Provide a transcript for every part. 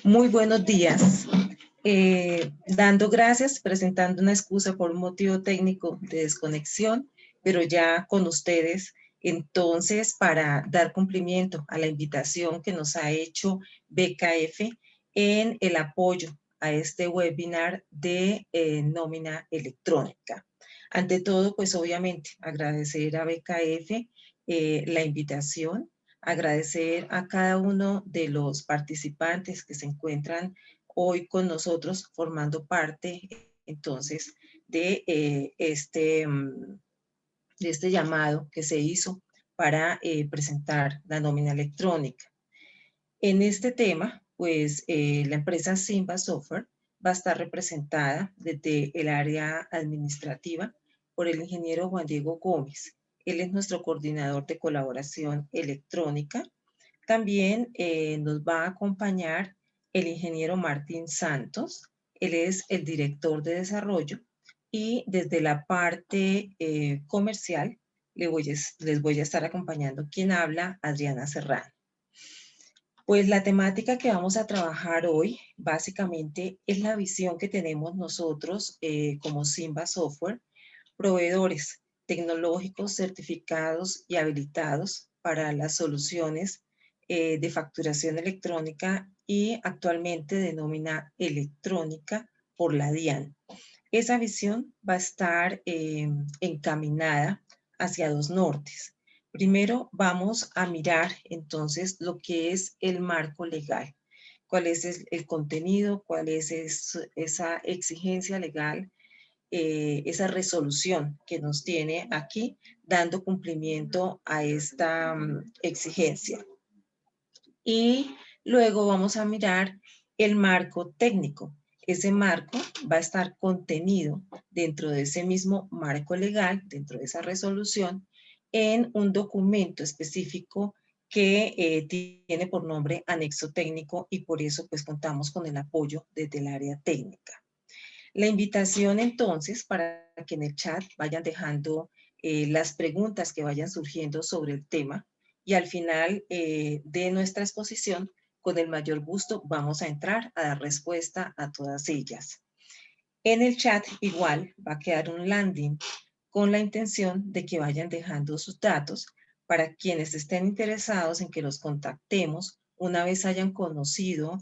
Muy buenos días. Dando gracias, presentando una excusa por un motivo técnico de desconexión, pero ya con ustedes, entonces, para dar cumplimiento a la invitación que nos ha hecho BKF en el apoyo a este webinar de nómina electrónica. Ante todo, pues obviamente, agradecer a BKF la invitación, agradecer a cada uno de los participantes que se encuentran hoy con nosotros formando parte entonces de, de este llamado que se hizo para presentar la nómina electrónica. En este tema, pues la empresa Simba Software va a estar representada desde el área administrativa por el ingeniero Juan Diego Gómez. Él es nuestro coordinador de colaboración electrónica. También nos va a acompañar el ingeniero Martín Santos. Él es el director de desarrollo y desde la parte comercial les voy a estar acompañando quien habla, Adriana Serrano. Pues la temática que vamos a trabajar hoy básicamente es la visión que tenemos nosotros como Simba Software, proveedores tecnológicos certificados y habilitados para las soluciones de facturación electrónica y actualmente de nómina electrónica por la DIAN. Esa visión va a estar encaminada hacia dos nortes. Primero vamos a mirar entonces lo que es el marco legal, cuál es el contenido, cuál es esa exigencia legal, esa resolución que nos tiene aquí dando cumplimiento a esta exigencia. Y luego vamos a mirar el marco técnico. Ese marco va a estar contenido dentro de ese mismo marco legal, dentro de esa resolución, en un documento específico que tiene por nombre anexo técnico y por eso pues contamos con el apoyo desde el área técnica. La invitación entonces para que en el chat vayan dejando las preguntas que vayan surgiendo sobre el tema y al final de nuestra exposición, con el mayor gusto vamos a entrar a dar respuesta a todas ellas. En el chat igual va a quedar un landing con la intención de que vayan dejando sus datos para quienes estén interesados en que los contactemos una vez hayan conocido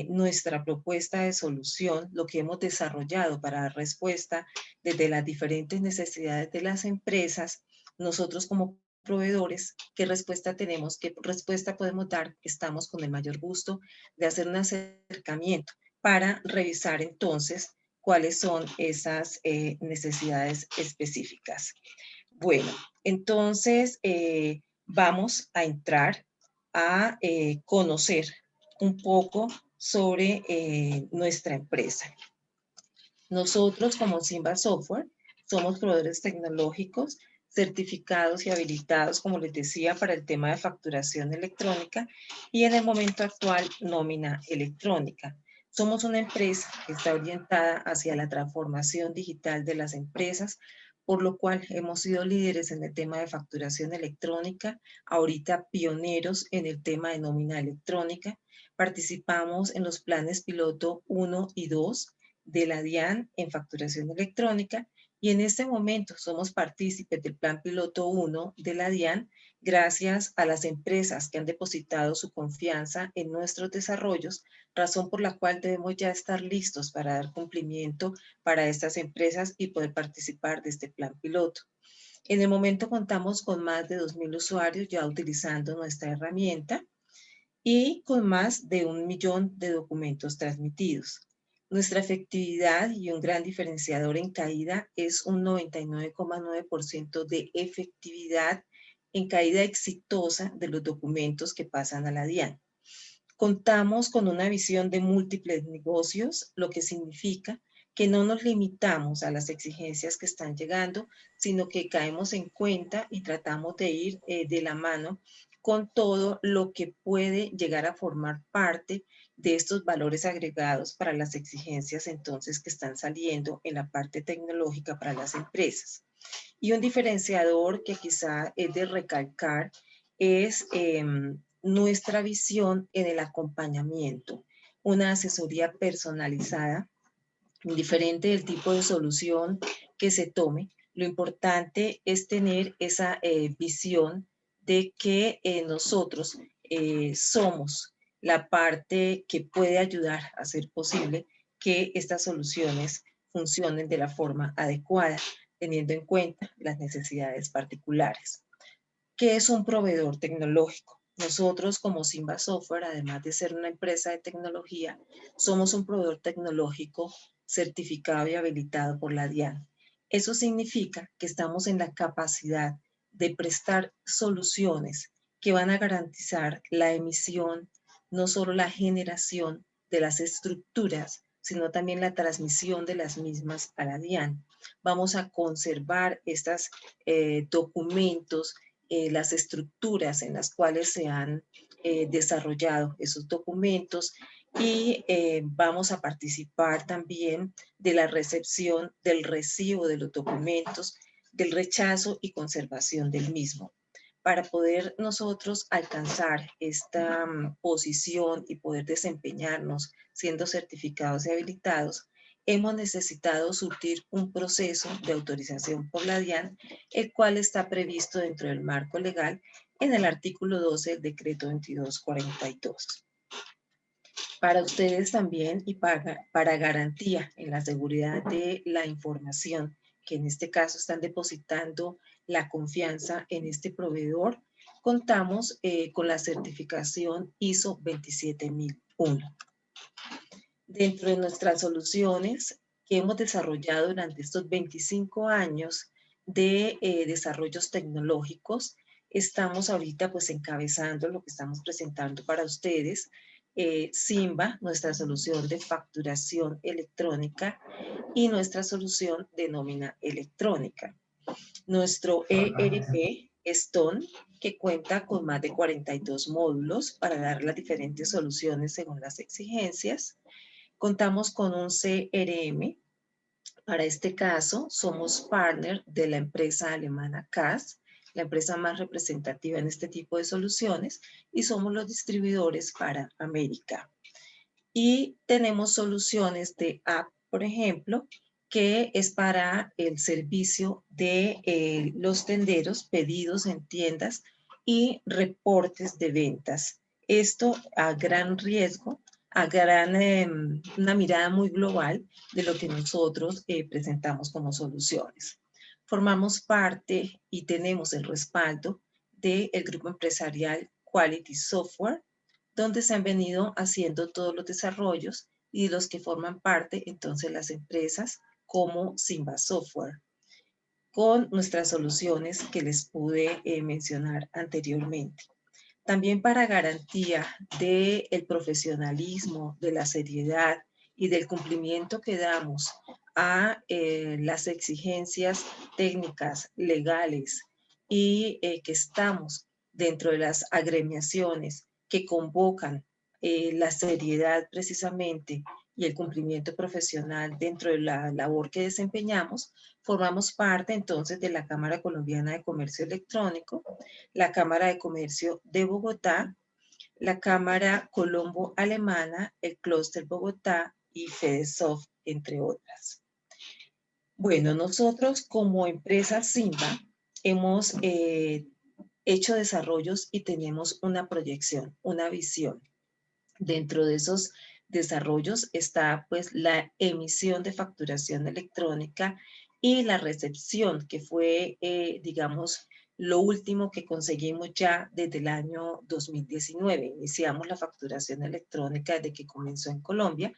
nuestra propuesta de solución, lo que hemos desarrollado para dar respuesta desde las diferentes necesidades de las empresas, nosotros como proveedores, qué respuesta tenemos, qué respuesta podemos dar, estamos con el mayor gusto de hacer un acercamiento para revisar entonces cuáles son esas necesidades específicas. Bueno, entonces vamos a entrar a conocer un poco sobre nuestra empresa. Nosotros como Simba Software somos proveedores tecnológicos certificados y habilitados, como les decía, para el tema de facturación electrónica y en el momento actual nómina electrónica. Somos una empresa que está orientada hacia la transformación digital de las empresas, por lo cual hemos sido líderes en el tema de facturación electrónica, ahorita pioneros en el tema de nómina electrónica. Participamos en los planes piloto 1 y 2 de la DIAN en facturación electrónica y en este momento somos partícipes del plan piloto 1 de la DIAN gracias a las empresas que han depositado su confianza en nuestros desarrollos, razón por la cual debemos ya estar listos para dar cumplimiento para estas empresas y poder participar de este plan piloto. En el momento contamos con más de 2.000 usuarios ya utilizando nuestra herramienta y con más de 1 millón de documentos transmitidos. Nuestra efectividad y un gran diferenciador en caída es un 99,9% de efectividad en caída exitosa de los documentos que pasan a la DIAN. Contamos con una visión de múltiples negocios, lo que significa que no nos limitamos a las exigencias que están llegando, sino que caemos en cuenta y tratamos de ir de la mano con todo lo que puede llegar a formar parte de estos valores agregados para las exigencias entonces que están saliendo en la parte tecnológica para las empresas. Y un diferenciador que quizá es de recalcar es nuestra visión en el acompañamiento, una asesoría personalizada, indiferente del tipo de solución que se tome. Lo importante es tener esa visión de que nosotros somos la parte que puede ayudar a hacer posible que estas soluciones funcionen de la forma adecuada, teniendo en cuenta las necesidades particulares. ¿Qué es un proveedor tecnológico? Nosotros como Simba Software, además de ser una empresa de tecnología, somos un proveedor tecnológico certificado y habilitado por la DIAN. Eso significa que estamos en la capacidad de prestar soluciones que van a garantizar la emisión, no solo la generación de las estructuras, sino también la transmisión de las mismas a la DIAN. Vamos a conservar estos documentos, las estructuras en las cuales se han desarrollado esos documentos y vamos a participar también de la recepción del recibo de los documentos, del rechazo y conservación del mismo. Para poder nosotros alcanzar esta posición y poder desempeñarnos siendo certificados y habilitados, hemos necesitado surtir un proceso de autorización por la DIAN, el cual está previsto dentro del marco legal en el artículo 12 del decreto 2242. Para ustedes también y para garantía en la seguridad de la información, que en este caso están depositando la confianza en este proveedor, contamos con la certificación ISO 27001. Dentro de nuestras soluciones que hemos desarrollado durante estos 25 años de desarrollos tecnológicos, estamos ahorita pues encabezando lo que estamos presentando para ustedes, Simba, nuestra solución de facturación electrónica y nuestra solución de nómina electrónica. Nuestro ERP Stone, que cuenta con más de 42 módulos para dar las diferentes soluciones según las exigencias. Contamos con un CRM. Para este caso, somos partner de la empresa alemana CAS, la empresa más representativa en este tipo de soluciones, y somos los distribuidores para América. Y tenemos soluciones de app, por ejemplo, que es para el servicio de los tenderos, pedidos en tiendas y reportes de ventas. Esto a gran riesgo, una mirada muy global de lo que nosotros presentamos como soluciones. Formamos parte y tenemos el respaldo del grupo empresarial Quality Software, donde se han venido haciendo todos los desarrollos y los que forman parte entonces las empresas como Simba Software, con nuestras soluciones que les pude mencionar anteriormente. También para garantía del profesionalismo, de la seriedad y del cumplimiento que damos a las exigencias técnicas, legales y que estamos dentro de las agremiaciones que convocan la seriedad precisamente y el cumplimiento profesional dentro de la labor que desempeñamos, formamos parte entonces de la Cámara Colombiana de Comercio Electrónico, la Cámara de Comercio de Bogotá, la Cámara Colombo Alemana, el Clúster Bogotá y FedeSoft, entre otras. Bueno, nosotros como empresa Simba hemos hecho desarrollos y tenemos una proyección, una visión. Dentro de esos desarrollos está pues la emisión de facturación electrónica y la recepción, que fue, digamos, lo último que conseguimos ya desde el año 2019. Iniciamos la facturación electrónica desde que comenzó en Colombia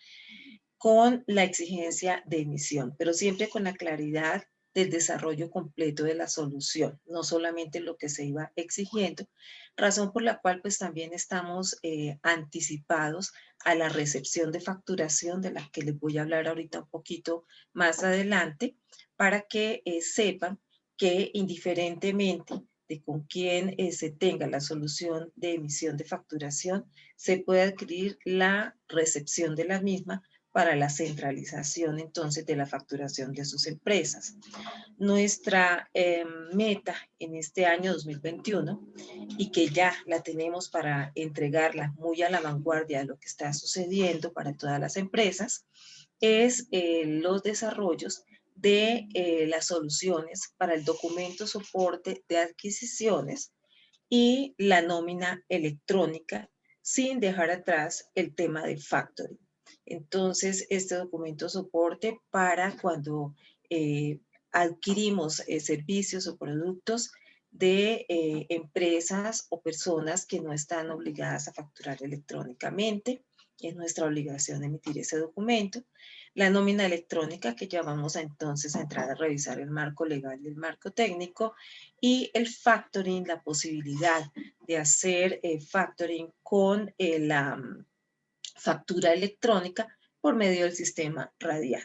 con la exigencia de emisión, pero siempre con la claridad del desarrollo completo de la solución, no solamente lo que se iba exigiendo, razón por la cual pues también estamos anticipados a la recepción de facturación de la que les voy a hablar ahorita un poquito más adelante, para que sepan que indiferentemente de con quién se tenga la solución de emisión de facturación, se puede adquirir la recepción de la misma para la centralización entonces de la facturación de sus empresas. Nuestra meta en este año 2021, y que ya la tenemos para entregarla muy a la vanguardia de lo que está sucediendo para todas las empresas, es los desarrollos de las soluciones para el documento soporte de adquisiciones y la nómina electrónica, sin dejar atrás el tema de factoring. Entonces, este documento soporte para cuando adquirimos servicios o productos de empresas o personas que no están obligadas a facturar electrónicamente. Es nuestra obligación emitir ese documento. La nómina electrónica, que ya vamos a entonces a entrar a revisar el marco legal y el marco técnico, y el factoring, la posibilidad de hacer factoring con la factura electrónica por medio del sistema radial.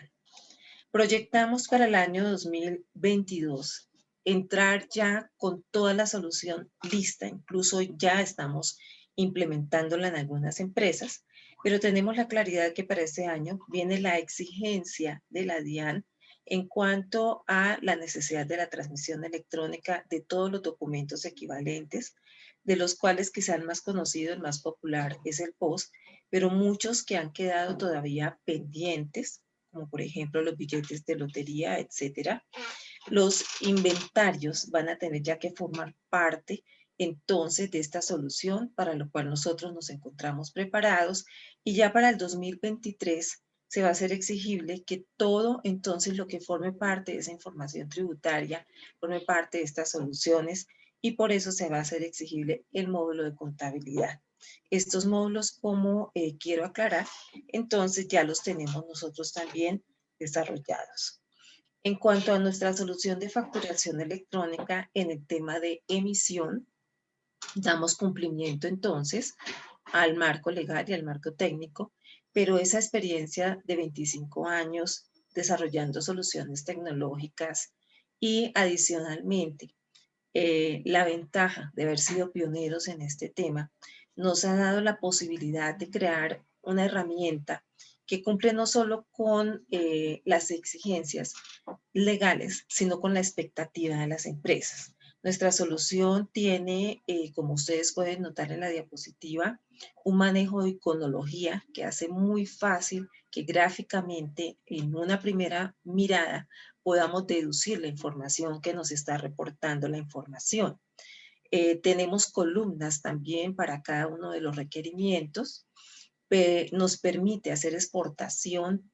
Proyectamos para el año 2022 entrar ya con toda la solución lista, incluso ya estamos implementándola en algunas empresas, pero tenemos la claridad que para este año viene la exigencia de la DIAN en cuanto a la necesidad de la transmisión electrónica de todos los documentos equivalentes, de los cuales quizá el más conocido, el más popular es el POS, pero muchos que han quedado todavía pendientes, como por ejemplo los billetes de lotería, etcétera. Los inventarios van a tener ya que formar parte entonces de esta solución, para lo cual nosotros nos encontramos preparados, y ya para el 2023 se va a hacer exigible que todo entonces lo que forme parte de esa información tributaria forme parte de estas soluciones, y por eso se va a hacer exigible el módulo de contabilidad. Estos módulos, como quiero aclarar, entonces ya los tenemos nosotros también desarrollados. En cuanto a nuestra solución de facturación electrónica en el tema de emisión, damos cumplimiento entonces al marco legal y al marco técnico, pero esa experiencia de 25 años desarrollando soluciones tecnológicas y adicionalmente la ventaja de haber sido pioneros en este tema nos ha dado la posibilidad de crear una herramienta que cumple no solo con las exigencias legales, sino con la expectativa de las empresas. Nuestra solución tiene, como ustedes pueden notar en la diapositiva, un manejo de iconología que hace muy fácil que gráficamente, en una primera mirada, podamos deducir la información que nos está reportando la información. Tenemos columnas también para cada uno de los requerimientos. Nos permite hacer exportación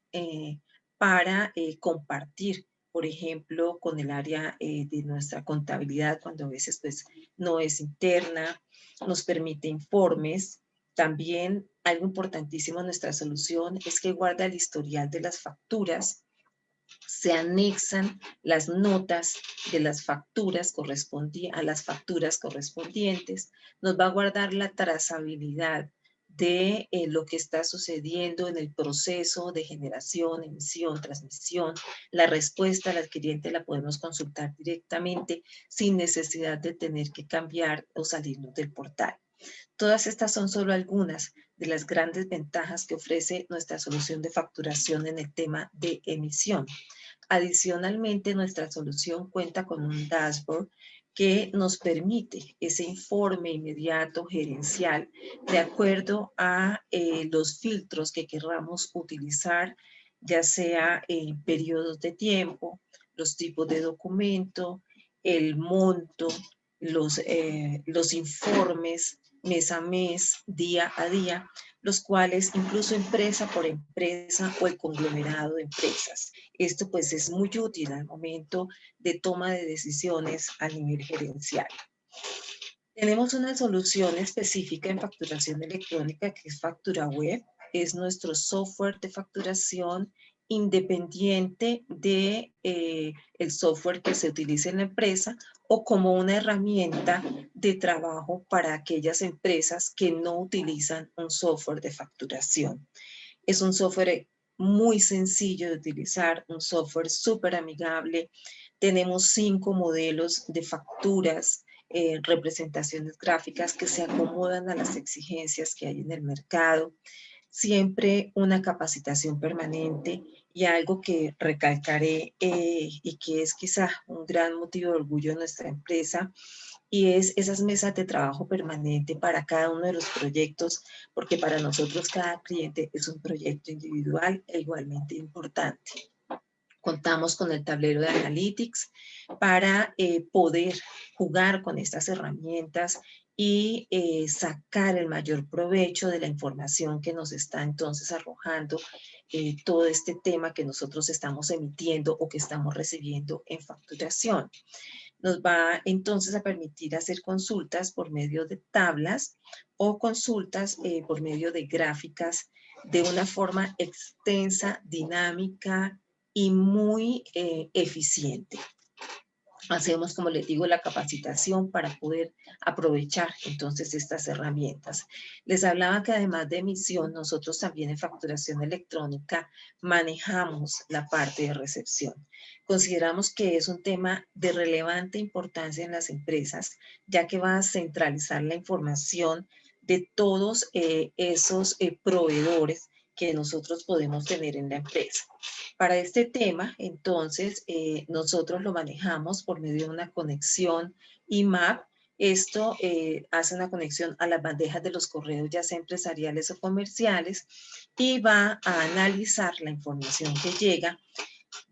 para compartir, por ejemplo, con el área de nuestra contabilidad, cuando a veces pues no es interna. Nos permite informes. También algo importantísimo en nuestra solución es que guarda el historial de las facturas. Se anexan las notas de las facturas a las facturas correspondientes. Nos va a guardar la trazabilidad de lo que está sucediendo en el proceso de generación, emisión, transmisión. La respuesta al adquiriente la podemos consultar directamente sin necesidad de tener que cambiar o salirnos del portal. Todas estas son solo algunas de las grandes ventajas que ofrece nuestra solución de facturación en el tema de emisión. Adicionalmente, nuestra solución cuenta con un dashboard que nos permite ese informe inmediato gerencial de acuerdo a los filtros que queramos utilizar, ya sea en periodos de tiempo, los tipos de documento, el monto, los informes mes a mes, día a día, los cuales incluso empresa por empresa o el conglomerado de empresas. Esto pues es muy útil al momento de toma de decisiones a nivel gerencial. Tenemos una solución específica en facturación electrónica que es Factura Web. Es nuestro software de facturación independiente de el software que se utilice en la empresa, o como una herramienta de trabajo para aquellas empresas que no utilizan un software de facturación. Es un software muy sencillo de utilizar, un software súper amigable. Tenemos 5 modelos de facturas, representaciones gráficas que se acomodan a las exigencias que hay en el mercado. siempre una capacitación permanente y algo que recalcaré y que es quizá un gran motivo de orgullo de nuestra empresa, y es esas mesas de trabajo permanente para cada uno de los proyectos, porque para nosotros cada cliente es un proyecto individual e igualmente importante. Contamos con el tablero de Analytics para poder jugar con estas herramientas y sacar el mayor provecho de la información que nos está entonces arrojando todo este tema que nosotros estamos emitiendo o que estamos recibiendo en facturación. Nos va entonces a permitir hacer consultas por medio de tablas o consultas por medio de gráficas de una forma extensa, dinámica y muy eficiente. Hacemos, como les digo, la capacitación para poder aprovechar entonces estas herramientas. Les hablaba que además de emisión, nosotros también en facturación electrónica manejamos la parte de recepción. Consideramos que es un tema de relevante importancia en las empresas, ya que va a centralizar la información de todos esos proveedores que nosotros podemos tener en la empresa. Para este tema, entonces, nosotros lo manejamos por medio de una conexión IMAP. Esto hace una conexión a las bandejas de los correos, ya sea empresariales o comerciales, y va a analizar la información que llega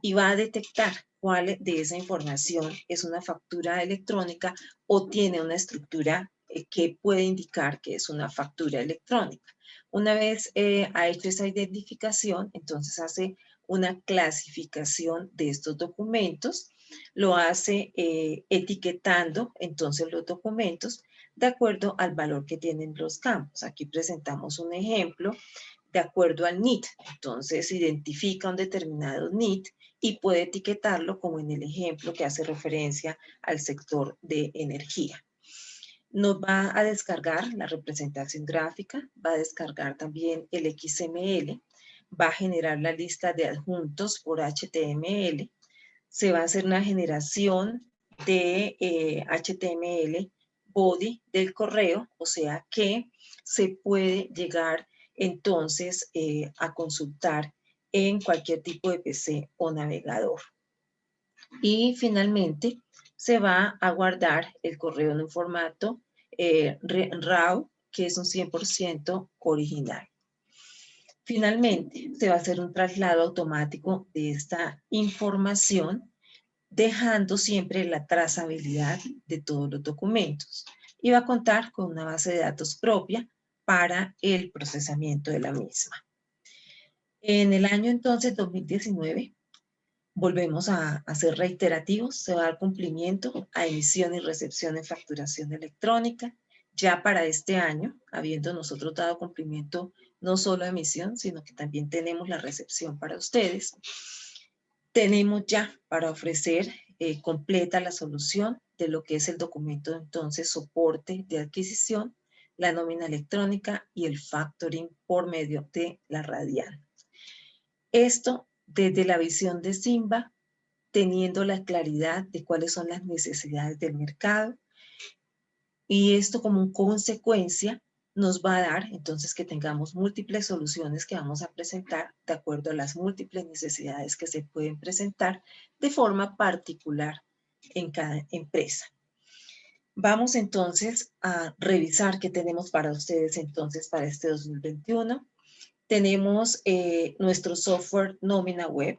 y va a detectar cuál de esa información es una factura electrónica o tiene una estructura que puede indicar que es una factura electrónica. Una vez ha hecho esa identificación, entonces hace una clasificación de estos documentos, lo hace etiquetando entonces los documentos de acuerdo al valor que tienen los campos. Aquí presentamos un ejemplo de acuerdo al NIT. Entonces identifica un determinado NIT y puede etiquetarlo como en el ejemplo que hace referencia al sector de energía. Nos va a descargar la representación gráfica, va a descargar también el XML, va a generar la lista de adjuntos por HTML, se va a hacer una generación de HTML body del correo, o sea que se puede llegar entonces a consultar en cualquier tipo de PC o navegador. Y finalmente se va a guardar el correo en un formato RAW, que es un 100% original. Finalmente, se va a hacer un traslado automático de esta información, dejando siempre la trazabilidad de todos los documentos. Y va a contar con una base de datos propia para el procesamiento de la misma. En el año entonces 2019, volvemos a ser reiterativos, se va a dar cumplimiento a emisión y recepción en facturación electrónica. Ya para este año, habiendo nosotros dado cumplimiento no solo a emisión, sino que también tenemos la recepción para ustedes, tenemos ya para ofrecer completa la solución de lo que es el documento entonces soporte de adquisición, la nómina electrónica y el factoring por medio de la Radian. Esto desde la visión de Simba, teniendo la claridad de cuáles son las necesidades del mercado, y esto como consecuencia nos va a dar entonces que tengamos múltiples soluciones que vamos a presentar de acuerdo a las múltiples necesidades que se pueden presentar de forma particular en cada empresa. Vamos entonces a revisar qué tenemos para ustedes entonces para este 2021. Tenemos nuestro software Nómina Web.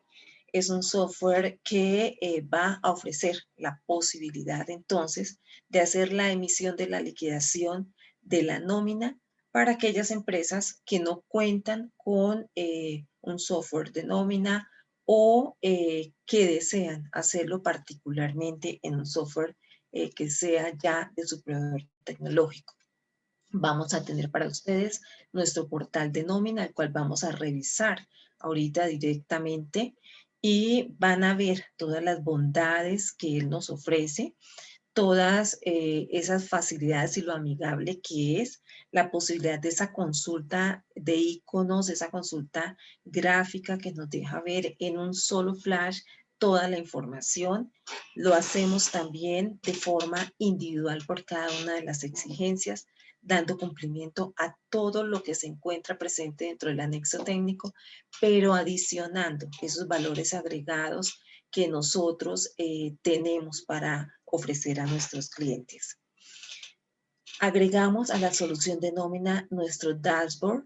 Es un software que va a ofrecer la posibilidad entonces de hacer la emisión de la liquidación de la nómina para aquellas empresas que no cuentan con un software de nómina o que desean hacerlo particularmente en un software que sea ya de su proveedor tecnológico. Vamos a tener para ustedes nuestro portal de nómina, el cual vamos a revisar ahorita directamente y van a ver todas las bondades que él nos ofrece, todas esas facilidades y lo amigable que es, la posibilidad de esa consulta de iconos, esa consulta gráfica que nos deja ver en un solo flash toda la información. Lo hacemos también de forma individual por cada una de las exigencias, dando cumplimiento a todo lo que se encuentra presente dentro del anexo técnico, pero adicionando esos valores agregados que nosotros tenemos para ofrecer a nuestros clientes. Agregamos a la solución de nómina nuestro dashboard,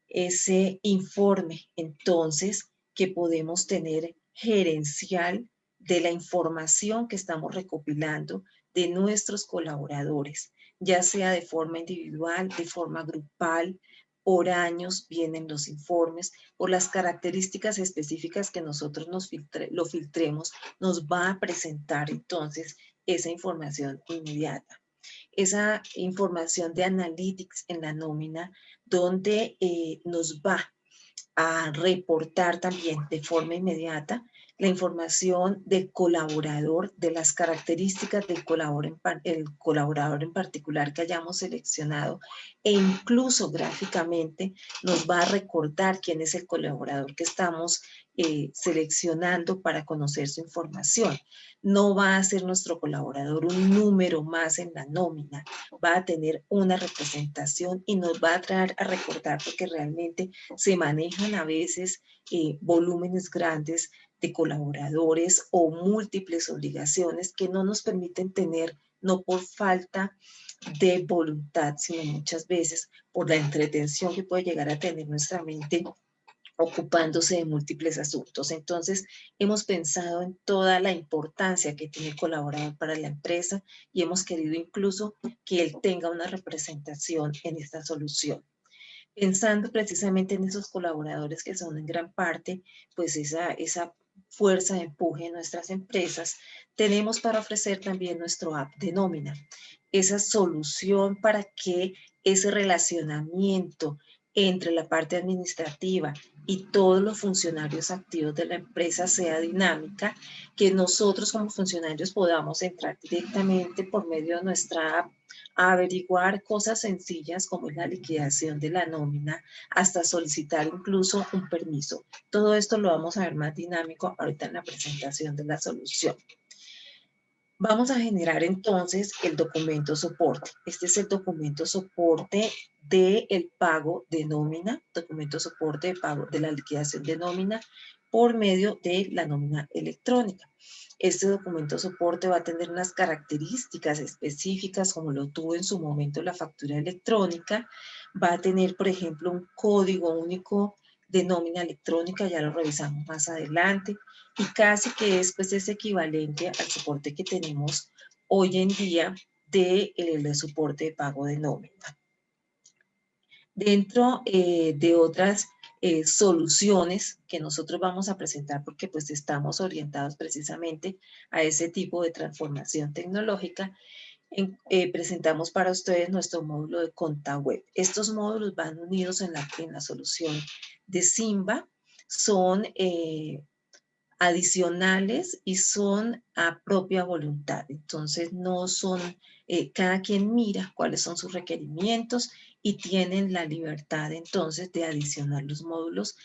ese informe entonces que podemos tener gerencial de la información que estamos recopilando de nuestros colaboradores, ya sea de forma individual, de forma grupal, por años vienen los informes, por las características específicas que nosotros lo filtremos, nos va a presentar entonces esa información inmediata. Esa información de analytics en la nómina, donde nos va a reportar también de forma inmediata la información del colaborador, de las características del colaborador en particular que hayamos seleccionado, e incluso gráficamente nos va a recordar quién es el colaborador que estamos seleccionando para conocer su información. No va a ser nuestro colaborador un número más en la nómina, va a tener una representación y nos va a traer a recordar, porque realmente se manejan a veces volúmenes grandes de colaboradores o múltiples obligaciones que no nos permiten tener, no por falta de voluntad, sino muchas veces por la entretención que puede llegar a tener nuestra mente ocupándose de múltiples asuntos. Entonces, hemos pensado en toda la importancia que tiene el colaborador para la empresa y hemos querido incluso que él tenga una representación en esta solución. Pensando precisamente en esos colaboradores que son en gran parte, pues esa fuerza de empuje en nuestras empresas, tenemos para ofrecer también nuestro app de nómina, esa solución para que ese relacionamiento entre la parte administrativa y todos los funcionarios activos de la empresa sea dinámica, que nosotros como funcionarios podamos entrar directamente por medio de nuestra app a averiguar cosas sencillas como la liquidación de la nómina, hasta solicitar incluso un permiso. Todo esto lo vamos a ver más dinámico ahorita en la presentación de la solución. Vamos a generar entonces el documento soporte. Este es el documento soporte del pago de nómina, documento soporte de pago de la liquidación de nómina por medio de la nómina electrónica. Este documento soporte va a tener unas características específicas como lo tuvo en su momento la factura electrónica. Va a tener, por ejemplo, un código único de nómina electrónica, ya lo revisamos más adelante, y casi que es equivalente al soporte que tenemos hoy en día de soporte de pago de nómina. Dentro de otras soluciones que nosotros vamos a presentar, porque pues estamos orientados precisamente a ese tipo de transformación tecnológica, presentamos para ustedes nuestro módulo de ContaWeb. Estos módulos van unidos en la solución de Simba, son adicionales y son a propia voluntad. Entonces no son, cada quien mira cuáles son sus requerimientos y tienen la libertad entonces de adicionar los módulos.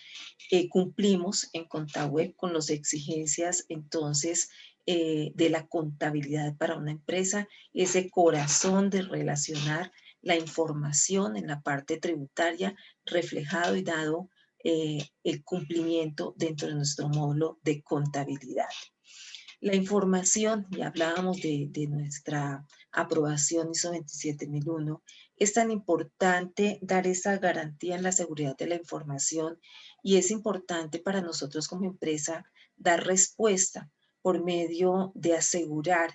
Cumplimos en ContaWeb con las exigencias entonces de la contabilidad para una empresa, ese corazón de relacionar la información en la parte tributaria reflejado y dado el cumplimiento dentro de nuestro módulo de contabilidad. La información, ya hablábamos de nuestra aprobación ISO 27001, es tan importante dar esa garantía en la seguridad de la información y es importante para nosotros como empresa dar respuesta por medio de asegurar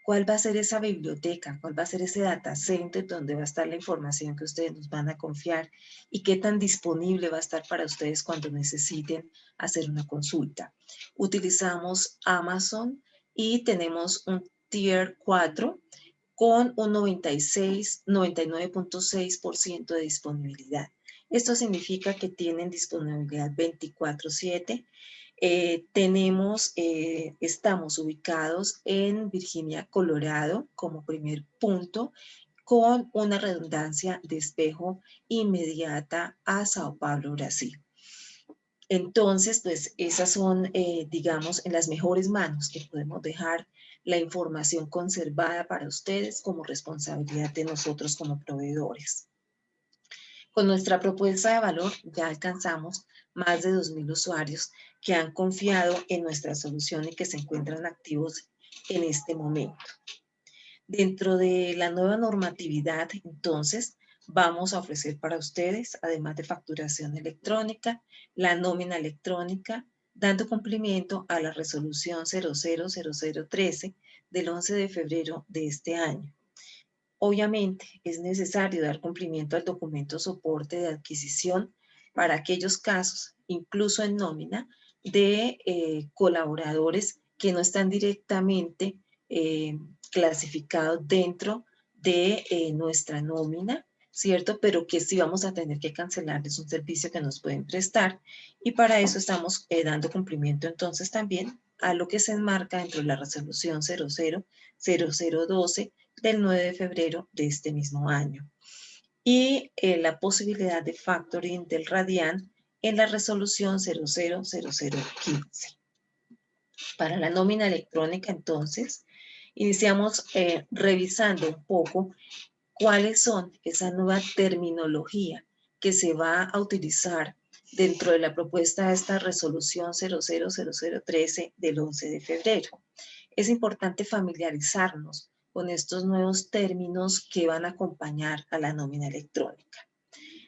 cuál va a ser esa biblioteca, cuál va a ser ese data center donde va a estar la información que ustedes nos van a confiar y qué tan disponible va a estar para ustedes cuando necesiten hacer una consulta. Utilizamos Amazon y tenemos un Tier 4 con un 99.6% de disponibilidad. Esto significa que tienen disponibilidad 24/7. Estamos ubicados en Virginia, Colorado, como primer punto, con una redundancia de espejo inmediata a Sao Paulo, Brasil. Entonces, pues esas son, digamos, en las mejores manos que podemos dejar la información conservada para ustedes como responsabilidad de nosotros como proveedores. Con nuestra propuesta de valor ya alcanzamos más de 2.000 usuarios que han confiado en nuestra solución y que se encuentran activos en este momento. Dentro de la nueva normatividad, entonces, vamos a ofrecer para ustedes, además de facturación electrónica, la nómina electrónica, dando cumplimiento a la resolución 000013 del 11 de febrero de este año. Obviamente, es necesario dar cumplimiento al documento soporte de adquisición para aquellos casos, incluso en nómina, de colaboradores que no están directamente clasificados dentro de nuestra nómina, ¿cierto? Pero que sí vamos a tener que cancelarles un servicio que nos pueden prestar, y para eso estamos dando cumplimiento entonces también a lo que se enmarca dentro de la resolución 000012 del 9 de febrero de este mismo año. Y la posibilidad de factoring del RADIAN en la resolución 000015. Para la nómina electrónica, entonces, iniciamos revisando un poco cuáles son esa nueva terminología que se va a utilizar dentro de la propuesta de esta resolución 000013 del 11 de febrero. Es importante familiarizarnos con estos nuevos términos que van a acompañar a la nómina electrónica.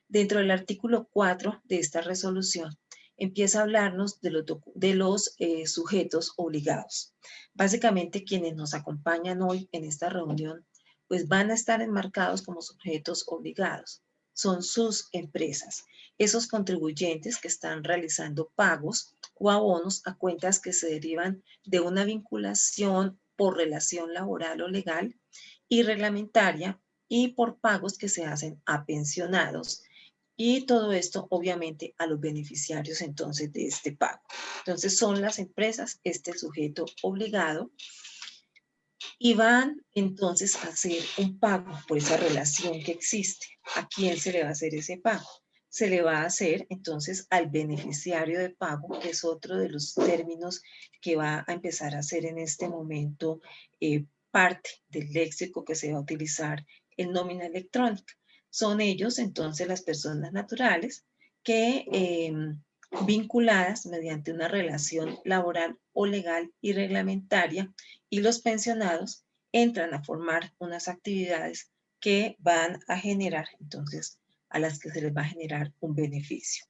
Dentro del artículo 4 de esta resolución, empieza a hablarnos de los sujetos obligados. Básicamente, quienes nos acompañan hoy en esta reunión, pues van a estar enmarcados como sujetos obligados. Son sus empresas, esos contribuyentes que están realizando pagos o abonos a cuentas que se derivan de una vinculación por relación laboral o legal y reglamentaria, y por pagos que se hacen a pensionados, y todo esto obviamente a los beneficiarios entonces de este pago. Entonces son las empresas, este sujeto obligado, y van entonces a hacer un pago por esa relación que existe. ¿A quién se le va a hacer ese pago? Se le va a hacer entonces al beneficiario de pago, que es otro de los términos que va a empezar a hacer en este momento parte del léxico que se va a utilizar en nómina electrónica. Son ellos entonces las personas naturales que vinculadas mediante una relación laboral o legal y reglamentaria, y los pensionados entran a formar unas actividades que van a generar, entonces, a las que se les va a generar un beneficio.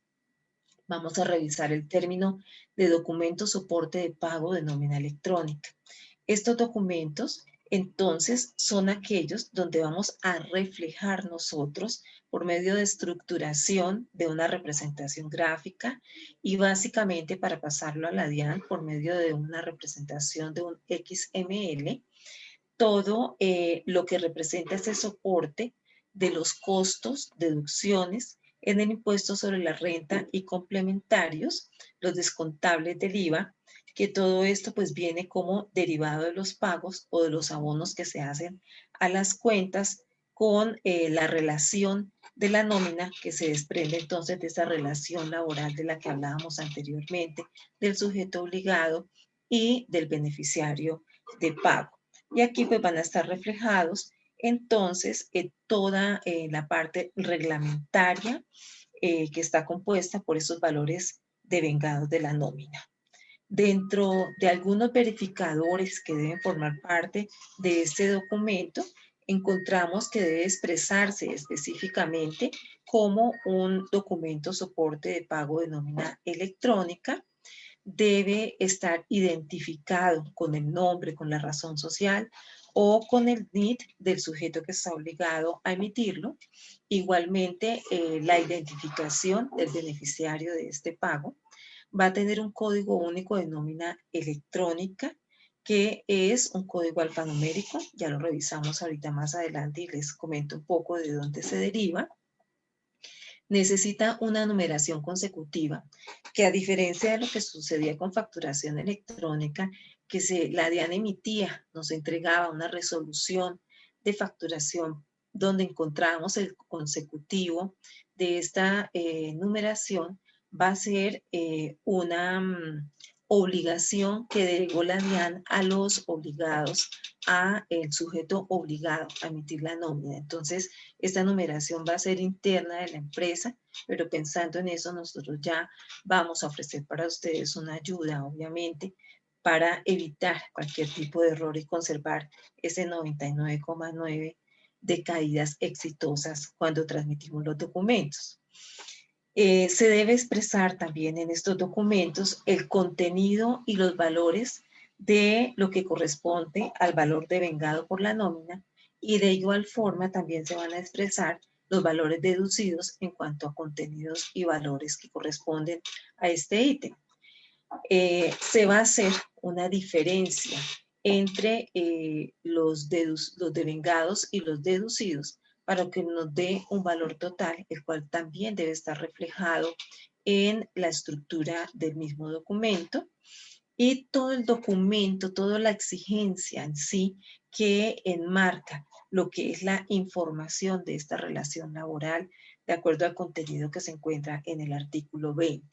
Vamos a revisar el término de documento soporte de pago de nómina electrónica. Estos documentos, entonces, son aquellos donde vamos a reflejar nosotros por medio de estructuración de una representación gráfica, y básicamente para pasarlo a la DIAN por medio de una representación de un XML, todo lo que representa ese soporte de los costos, deducciones en el impuesto sobre la renta y complementarios, los descontables del IVA, que todo esto pues viene como derivado de los pagos o de los abonos que se hacen a las cuentas con la relación de la nómina, que se desprende entonces de esa relación laboral de la que hablábamos anteriormente, del sujeto obligado y del beneficiario de pago. Y aquí pues van a estar reflejados entonces toda la parte reglamentaria que está compuesta por esos valores devengados de la nómina. Dentro de algunos verificadores que deben formar parte de este documento, encontramos que debe expresarse específicamente como un documento soporte de pago de nómina electrónica. Debe estar identificado con el nombre, con la razón social o con el NIT del sujeto que está obligado a emitirlo. Igualmente, la identificación del beneficiario de este pago va a tener un código único de nómina electrónica, que es un código alfanumérico. Ya lo revisamos ahorita más adelante y les comento un poco de dónde se deriva. Necesita una numeración consecutiva, que a diferencia de lo que sucedía con facturación electrónica, que la DIAN emitía, nos entregaba una resolución de facturación donde encontramos el consecutivo de esta numeración, va a ser una obligación que delegó la DIAN a los obligados, a el sujeto obligado a emitir la nómina. Entonces, esta numeración va a ser interna de la empresa, pero pensando en eso, nosotros ya vamos a ofrecer para ustedes una ayuda, obviamente, para evitar cualquier tipo de error y conservar ese 99,9 de caídas exitosas cuando transmitimos los documentos. Se debe expresar también en estos documentos el contenido y los valores de lo que corresponde al valor devengado por la nómina, y de igual forma también se van a expresar los valores deducidos en cuanto a contenidos y valores que corresponden a este ítem. Se va a hacer una diferencia entre los devengados y los deducidos para que nos dé un valor total, el cual también debe estar reflejado en la estructura del mismo documento, y todo el documento, toda la exigencia en sí que enmarca lo que es la información de esta relación laboral de acuerdo al contenido que se encuentra en el artículo 20.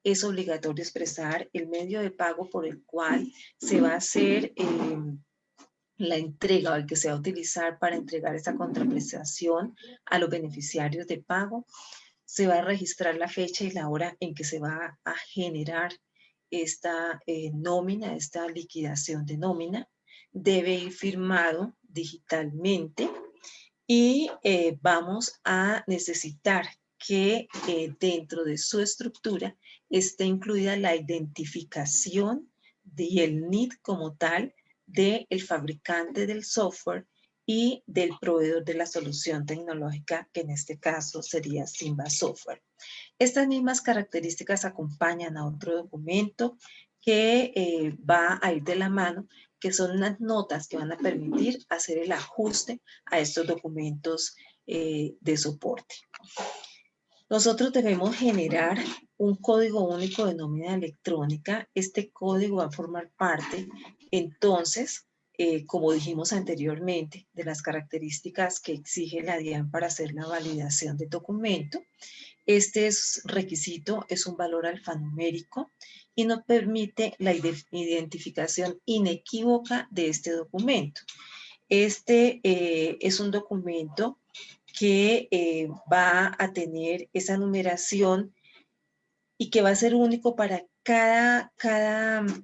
Es obligatorio expresar el medio de pago por el cual se va a hacer la entrega, o el que se va a utilizar para entregar esta contraprestación a los beneficiarios de pago. Se va a registrar la fecha y la hora en que se va a generar esta nómina, esta liquidación de nómina. Debe ir firmado digitalmente, y vamos a necesitar que dentro de su estructura esté incluida la identificación y el NID como tal del fabricante del software y del proveedor de la solución tecnológica, que en este caso sería Simba Software. Estas mismas características acompañan a otro documento que va a ir de la mano, que son unas notas que van a permitir hacer el ajuste a estos documentos de soporte. Nosotros debemos generar un código único de nómina electrónica. Este código va a formar parte, entonces, como dijimos anteriormente, de las características que exige la DIAN para hacer la validación del documento. Este requisito es un valor alfanumérico y nos permite la identificación inequívoca de este documento. Este es un documento que va a tener esa numeración y que va a ser único para cada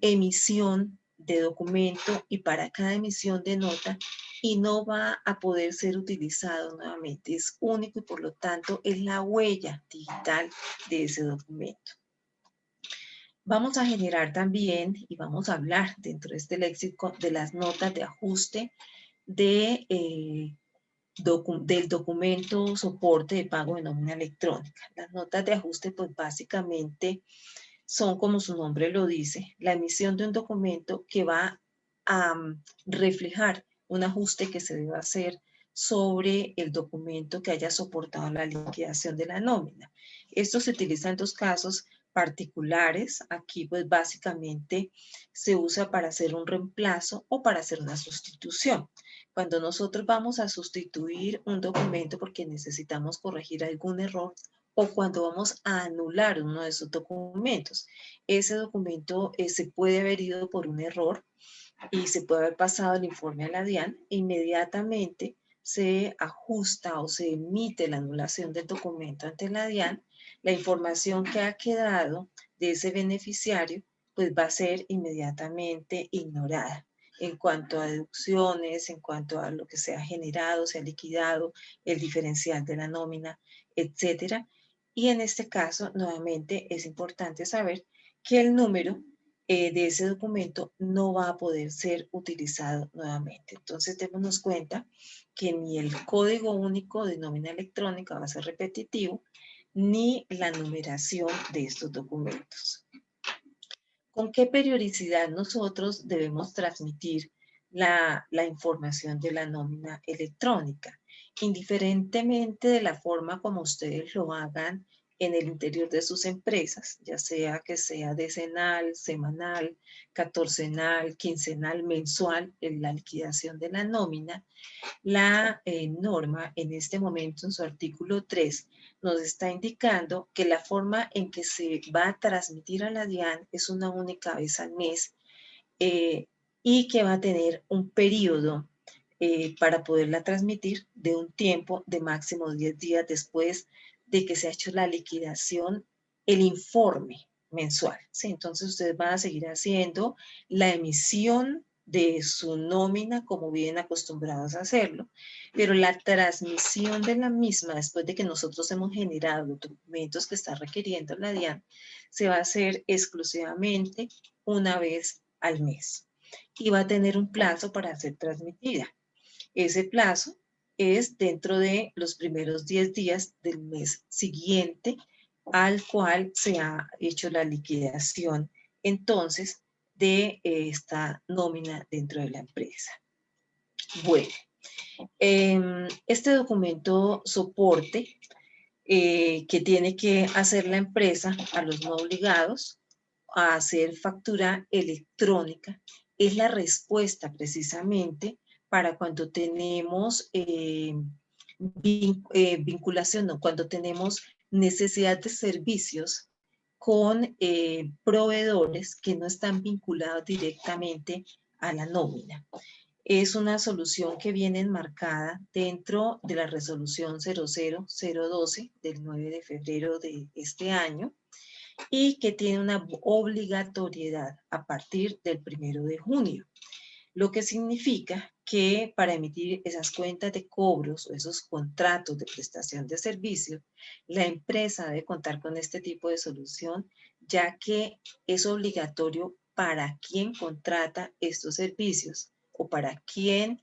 emisión de documento y para cada emisión de nota, y no va a poder ser utilizado nuevamente. Es único y por lo tanto es la huella digital de ese documento. Vamos a generar también, y vamos a hablar dentro de este léxico, de las notas de ajuste del documento soporte de pago de nómina electrónica. Las notas de ajuste, pues básicamente son, como su nombre lo dice, la emisión de un documento que va a reflejar un ajuste que se debe hacer sobre el documento que haya soportado la liquidación de la nómina. Esto se utiliza en dos casos particulares. Aquí pues básicamente se usa para hacer un reemplazo o para hacer una sustitución. Cuando nosotros vamos a sustituir un documento porque necesitamos corregir algún error, o cuando vamos a anular uno de esos documentos. Ese documento se puede haber ido por un error y se puede haber pasado el informe a la DIAN. Inmediatamente se ajusta o se emite la anulación del documento ante la DIAN. La información que ha quedado de ese beneficiario pues va a ser inmediatamente ignorada en cuanto a deducciones, en cuanto a lo que se ha generado, se ha liquidado, el diferencial de la nómina, etcétera. Y en este caso, nuevamente, es importante saber que el número de ese documento no va a poder ser utilizado nuevamente. Entonces, démonos cuenta que ni el código único de nómina electrónica va a ser repetitivo, ni la numeración de estos documentos. ¿Con qué periodicidad nosotros debemos transmitir la información de la nómina electrónica? Indiferentemente de la forma como ustedes lo hagan en el interior de sus empresas, ya sea que sea decenal, semanal, catorcenal, quincenal, mensual, en la liquidación de la nómina, la norma en este momento en su artículo 3 nos está indicando que la forma en que se va a transmitir a la DIAN es una única vez al mes y que va a tener un periodo para poderla transmitir de un tiempo de máximo 10 días después de que se ha hecho la liquidación, el informe mensual. ¿Sí? Entonces ustedes van a seguir haciendo la emisión de su nómina como vienen acostumbrados a hacerlo, pero la transmisión de la misma después de que nosotros hemos generado los documentos que está requiriendo la DIAN se va a hacer exclusivamente una vez al mes y va a tener un plazo para ser transmitida. Ese plazo es dentro de los primeros 10 días del mes siguiente al cual se ha hecho la liquidación entonces de esta nómina dentro de la empresa. Bueno, este documento soporte que tiene que hacer la empresa a los no obligados a hacer factura electrónica es la respuesta precisamente para cuando tenemos vinculación, no, cuando tenemos necesidad de servicios con proveedores que no están vinculados directamente a la nómina. Es una solución que viene enmarcada dentro de la resolución 00012 del 9 de febrero de este año y que tiene una obligatoriedad a partir del 1 de junio, lo que significa que para emitir esas cuentas de cobros o esos contratos de prestación de servicio, la empresa debe contar con este tipo de solución, ya que es obligatorio para quien contrata estos servicios o para quien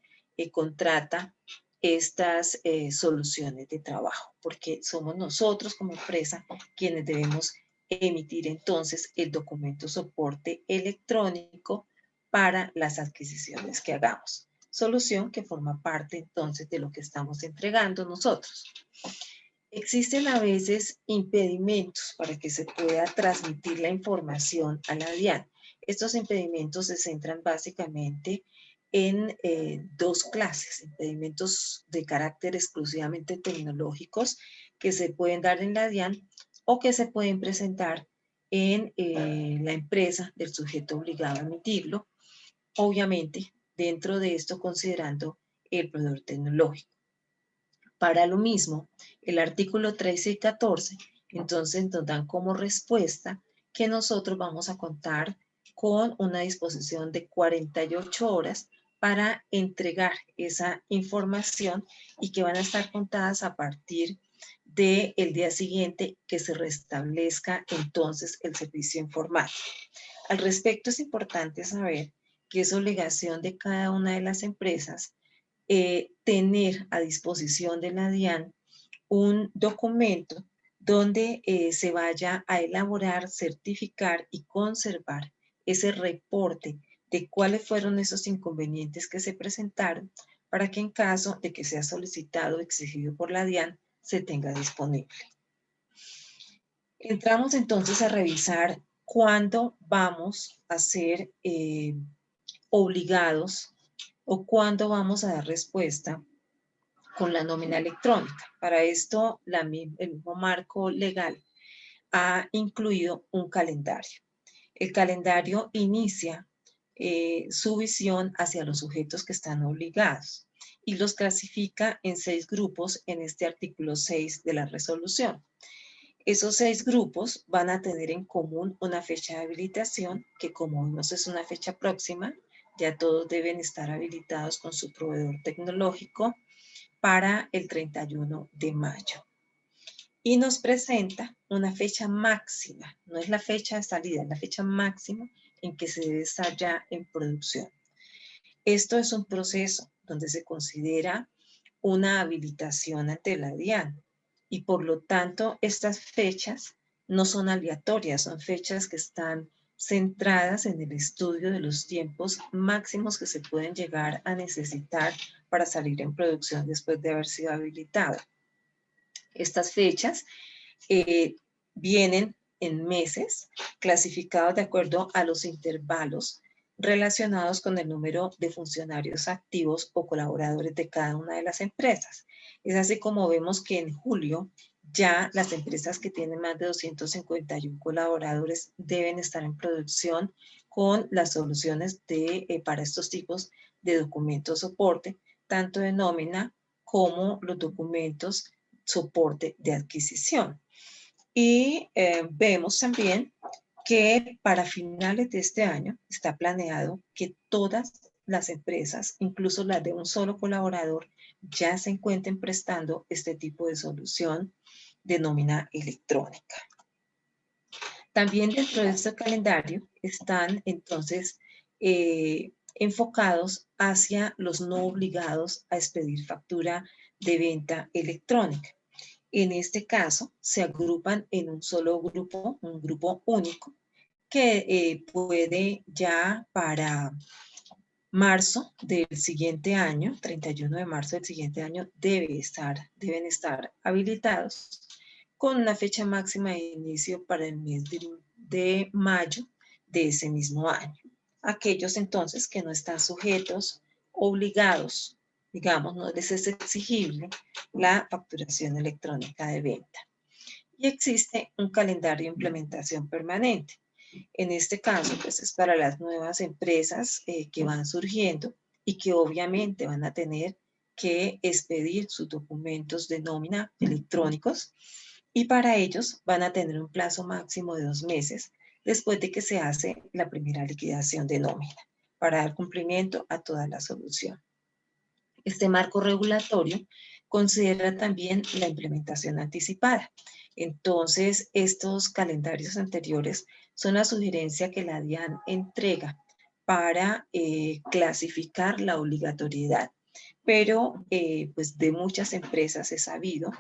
contrata estas soluciones de trabajo, porque somos nosotros como empresa quienes debemos emitir entonces el documento soporte electrónico para las adquisiciones que hagamos. Solución que forma parte entonces de lo que estamos entregando nosotros. Existen a veces impedimentos para que se pueda transmitir la información a la DIAN. Estos impedimentos se centran básicamente en dos clases, impedimentos de carácter exclusivamente tecnológicos que se pueden dar en la DIAN o que se pueden presentar en la empresa del sujeto obligado a emitirlo, obviamente dentro de esto considerando el proveedor tecnológico. Para lo mismo, el artículo 13 y 14, entonces nos dan como respuesta que nosotros vamos a contar con una disposición de 48 horas para entregar esa información y que van a estar contadas a partir del día siguiente que se restablezca entonces el servicio informático. Al respecto es importante saber que es obligación de cada una de las empresas tener a disposición de la DIAN un documento donde se vaya a elaborar, certificar y conservar ese reporte de cuáles fueron esos inconvenientes que se presentaron para que en caso de que sea solicitado o exigido por la DIAN se tenga disponible. Entramos entonces a revisar cuándo vamos a ser obligados o cuándo vamos a dar respuesta con la nómina electrónica. Para esto, el mismo marco legal ha incluido un calendario. El calendario inicia su visión hacia los sujetos que están obligados y los clasifica en 6 grupos en este artículo 6 de la resolución. Esos 6 grupos van a tener en común una fecha de habilitación que, como vimos, es una fecha próxima. Ya todos deben estar habilitados con su proveedor tecnológico para el 31 de mayo. Y nos presenta una fecha máxima, no es la fecha de salida, es la fecha máxima en que se debe estar ya en producción. Esto es un proceso donde se considera una habilitación ante la DIAN y por lo tanto estas fechas no son aleatorias, son fechas que están centradas en el estudio de los tiempos máximos que se pueden llegar a necesitar para salir en producción después de haber sido habilitado. Estas fechas vienen en meses, clasificados de acuerdo a los intervalos relacionados con el número de funcionarios activos o colaboradores de cada una de las empresas. Es así como vemos que en julio ya las empresas que tienen más de 251 colaboradores deben estar en producción con las soluciones para estos tipos de documentos soporte, tanto de nómina como los documentos soporte de adquisición. Y vemos también que para finales de este año está planeado que todas las empresas, incluso las de un solo colaborador, ya se encuentren prestando este tipo de solución de nómina electrónica. También dentro de este calendario están entonces enfocados hacia los no obligados a expedir factura de venta electrónica. En este caso, se agrupan en un solo grupo, un grupo único, que puede ya para marzo del siguiente año, 31 de marzo del siguiente año, deben estar habilitados con una fecha máxima de inicio para el mes de mayo de ese mismo año. Aquellos entonces que no están sujetos, obligados, digamos, no les es exigible la facturación electrónica de venta. Y existe un calendario de implementación permanente. En este caso, pues es para las nuevas empresas que van surgiendo y que obviamente van a tener que expedir sus documentos de nómina electrónicos, y para ellos van a tener un plazo máximo de 2 meses después de que se hace la primera liquidación de nómina para dar cumplimiento a toda la solución. Este marco regulatorio considera también la implementación anticipada. Entonces, estos calendarios anteriores son la sugerencia que la DIAN entrega para clasificar la obligatoriedad. Pero pues de muchas empresas he sabido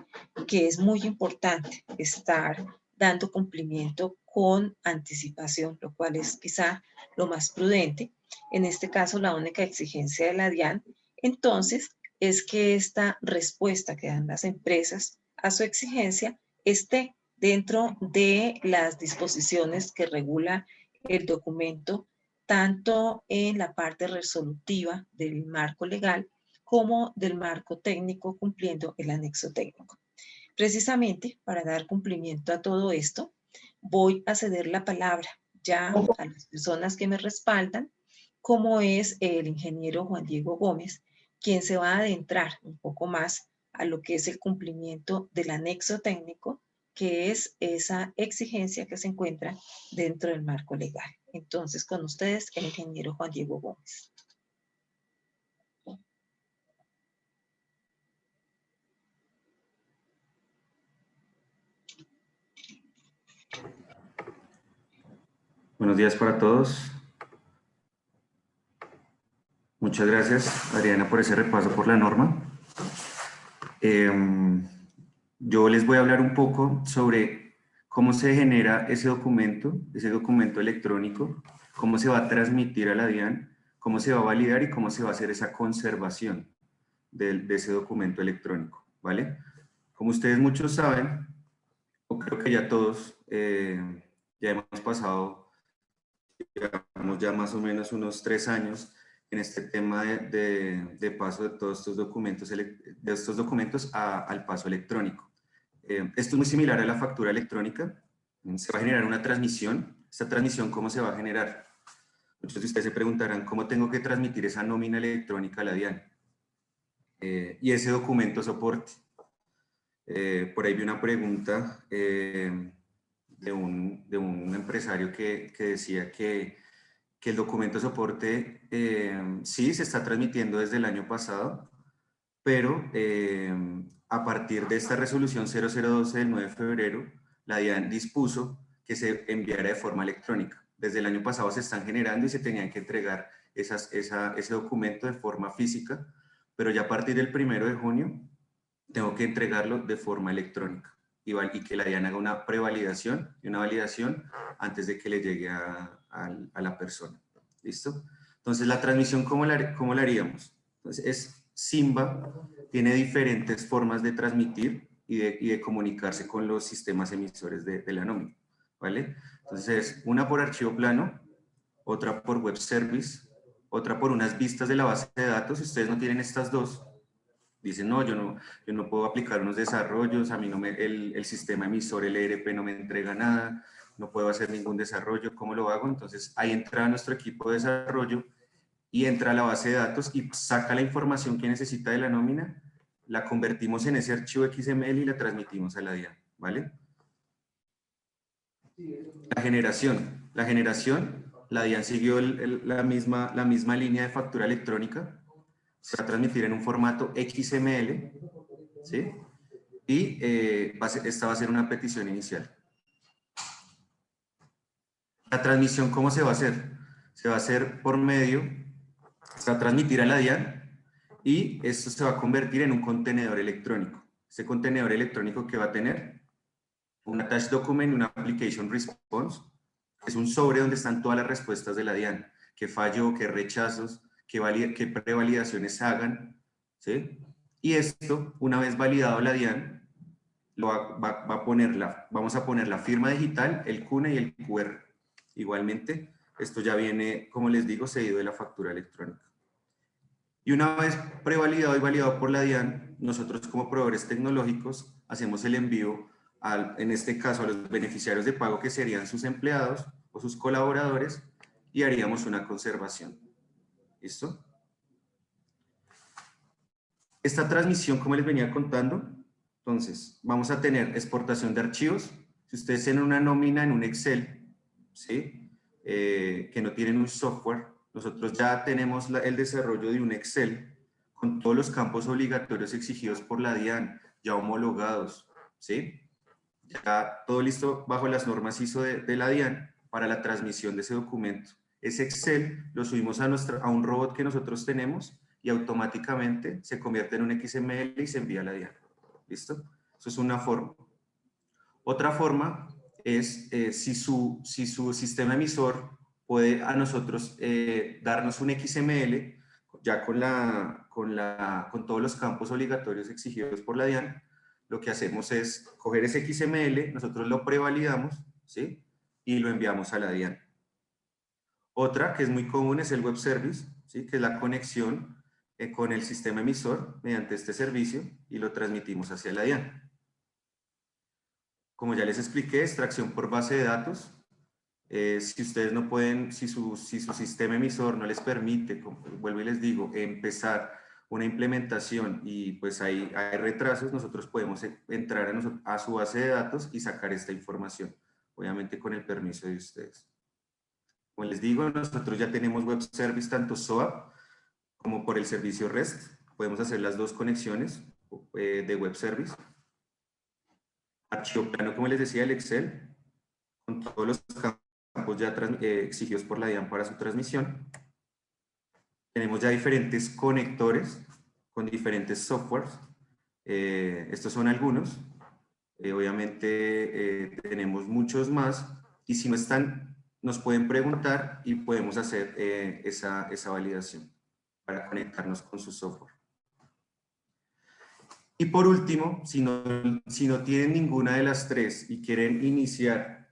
que es muy importante estar dando cumplimiento con anticipación, lo cual es quizá lo más prudente. En este caso, la única exigencia de la DIAN, entonces, es que esta respuesta que dan las empresas a su exigencia esté dentro de las disposiciones que regula el documento, tanto en la parte resolutiva del marco legal como del marco técnico, cumpliendo el anexo técnico. Precisamente para dar cumplimiento a todo esto, voy a ceder la palabra ya a las personas que me respaldan, como es el ingeniero Juan Diego Gómez, quien se va a adentrar un poco más a lo que es el cumplimiento del anexo técnico, que es esa exigencia que se encuentra dentro del marco legal. Entonces, con ustedes, el ingeniero Juan Diego Gómez. Buenos días para todos. Muchas gracias, Adriana, por ese repaso por la norma. Yo les voy a hablar un poco sobre cómo se genera ese documento electrónico, cómo se va a transmitir a la DIAN, cómo se va a validar y cómo se va a hacer esa conservación de ese documento electrónico, ¿vale? Como ustedes muchos saben, o creo que ya todos ya hemos pasado, digamos, ya más o menos unos 3 años en este tema de paso de todos estos documentos al paso electrónico. Esto es muy similar a la factura electrónica. Se va a generar una transmisión. ¿Esta transmisión cómo se va a generar? Muchos de ustedes se preguntarán, ¿cómo tengo que transmitir esa nómina electrónica a la DIAN? Y ese documento soporte. Por ahí vi una pregunta de un empresario que decía que el documento soporte sí se está transmitiendo desde el año pasado, pero a partir de esta resolución 0012 del 9 de febrero, la DIAN dispuso que se enviara de forma electrónica. Desde el año pasado se están generando y se tenían que entregar ese documento de forma física, pero ya a partir del 1 de junio tengo que entregarlo de forma electrónica y que la DIAN haga una prevalidación y una validación antes de que le llegue a la persona. ¿Listo? Entonces, la transmisión, ¿cómo la haríamos? Entonces, Simba tiene diferentes formas de transmitir. y de comunicarse con los sistemas emisores de la nómina, ¿vale? Entonces, una por archivo plano, otra por web service, otra por unas vistas de la base de datos. Si ustedes no tienen estas dos, dicen, no, yo no puedo aplicar unos desarrollos, a mí no el sistema emisor, el ERP no me entrega nada, no puedo hacer ningún desarrollo, ¿cómo lo hago? Entonces, ahí entra nuestro equipo de desarrollo y entra a la base de datos y saca la información que necesita de la nómina, la convertimos en ese archivo XML y la transmitimos a la DIAN, ¿vale? La generación, la DIAN siguió la misma línea de factura electrónica, se va a transmitir en un formato XML, ¿sí? Y esta va a ser una petición inicial. La transmisión, ¿cómo se va a hacer? Se va a hacer por medio, se va a transmitir a la DIAN y esto se va a convertir en un contenedor electrónico. Ese contenedor electrónico que va a tener un attached document y una application response. Es un sobre donde están todas las respuestas de la DIAN. Qué falló, qué rechazos, qué prevalidaciones hagan, ¿sí? Y esto, una vez validado la DIAN, vamos a poner la firma digital, el CUNE y el QR. Igualmente, esto ya viene, como les digo, seguido de la factura electrónica. Y una vez prevalidado y validado por la DIAN, nosotros como proveedores tecnológicos hacemos el envío, en este caso a los beneficiarios de pago que serían sus empleados o sus colaboradores, y haríamos una conservación. ¿Listo? Esta transmisión, como les venía contando, entonces vamos a tener exportación de archivos. Si ustedes tienen una nómina en un Excel, ¿sí? Que no tienen un software, nosotros ya tenemos el desarrollo de un Excel con todos los campos obligatorios exigidos por la DIAN, ya homologados, ¿sí? Ya todo listo bajo las normas ISO de la DIAN para la transmisión de ese documento. Ese Excel lo subimos a un robot que nosotros tenemos y automáticamente se convierte en un XML y se envía a la DIAN. ¿Listo? Eso es una forma. Otra forma es si su sistema emisor puede a nosotros darnos un XML ya con todos los campos obligatorios exigidos por la DIAN. Lo que hacemos es coger ese XML, nosotros lo prevalidamos, ¿sí? Y lo enviamos a la DIAN. Otra que es muy común es el web service, ¿sí? Que es la conexión con el sistema emisor mediante este servicio y lo transmitimos hacia la DIAN. Como ya les expliqué, extracción por base de datos. Si ustedes no pueden, si su sistema emisor no les permite, vuelvo y les digo, empezar una implementación y pues hay retrasos, nosotros podemos entrar a su base de datos y sacar esta información, obviamente con el permiso de ustedes. Como les digo, nosotros ya tenemos web service tanto SOAP como por el servicio REST. Podemos hacer las dos conexiones de web service. Archivo plano, como les decía, el Excel, con todos los campos ya exigidos por la DIAN para su transmisión. Tenemos ya diferentes conectores con diferentes softwares. Estos son algunos. Obviamente tenemos muchos más y si no están, nos pueden preguntar y podemos hacer esa validación para conectarnos con su software. Y por último, si no tienen ninguna de las tres y quieren iniciar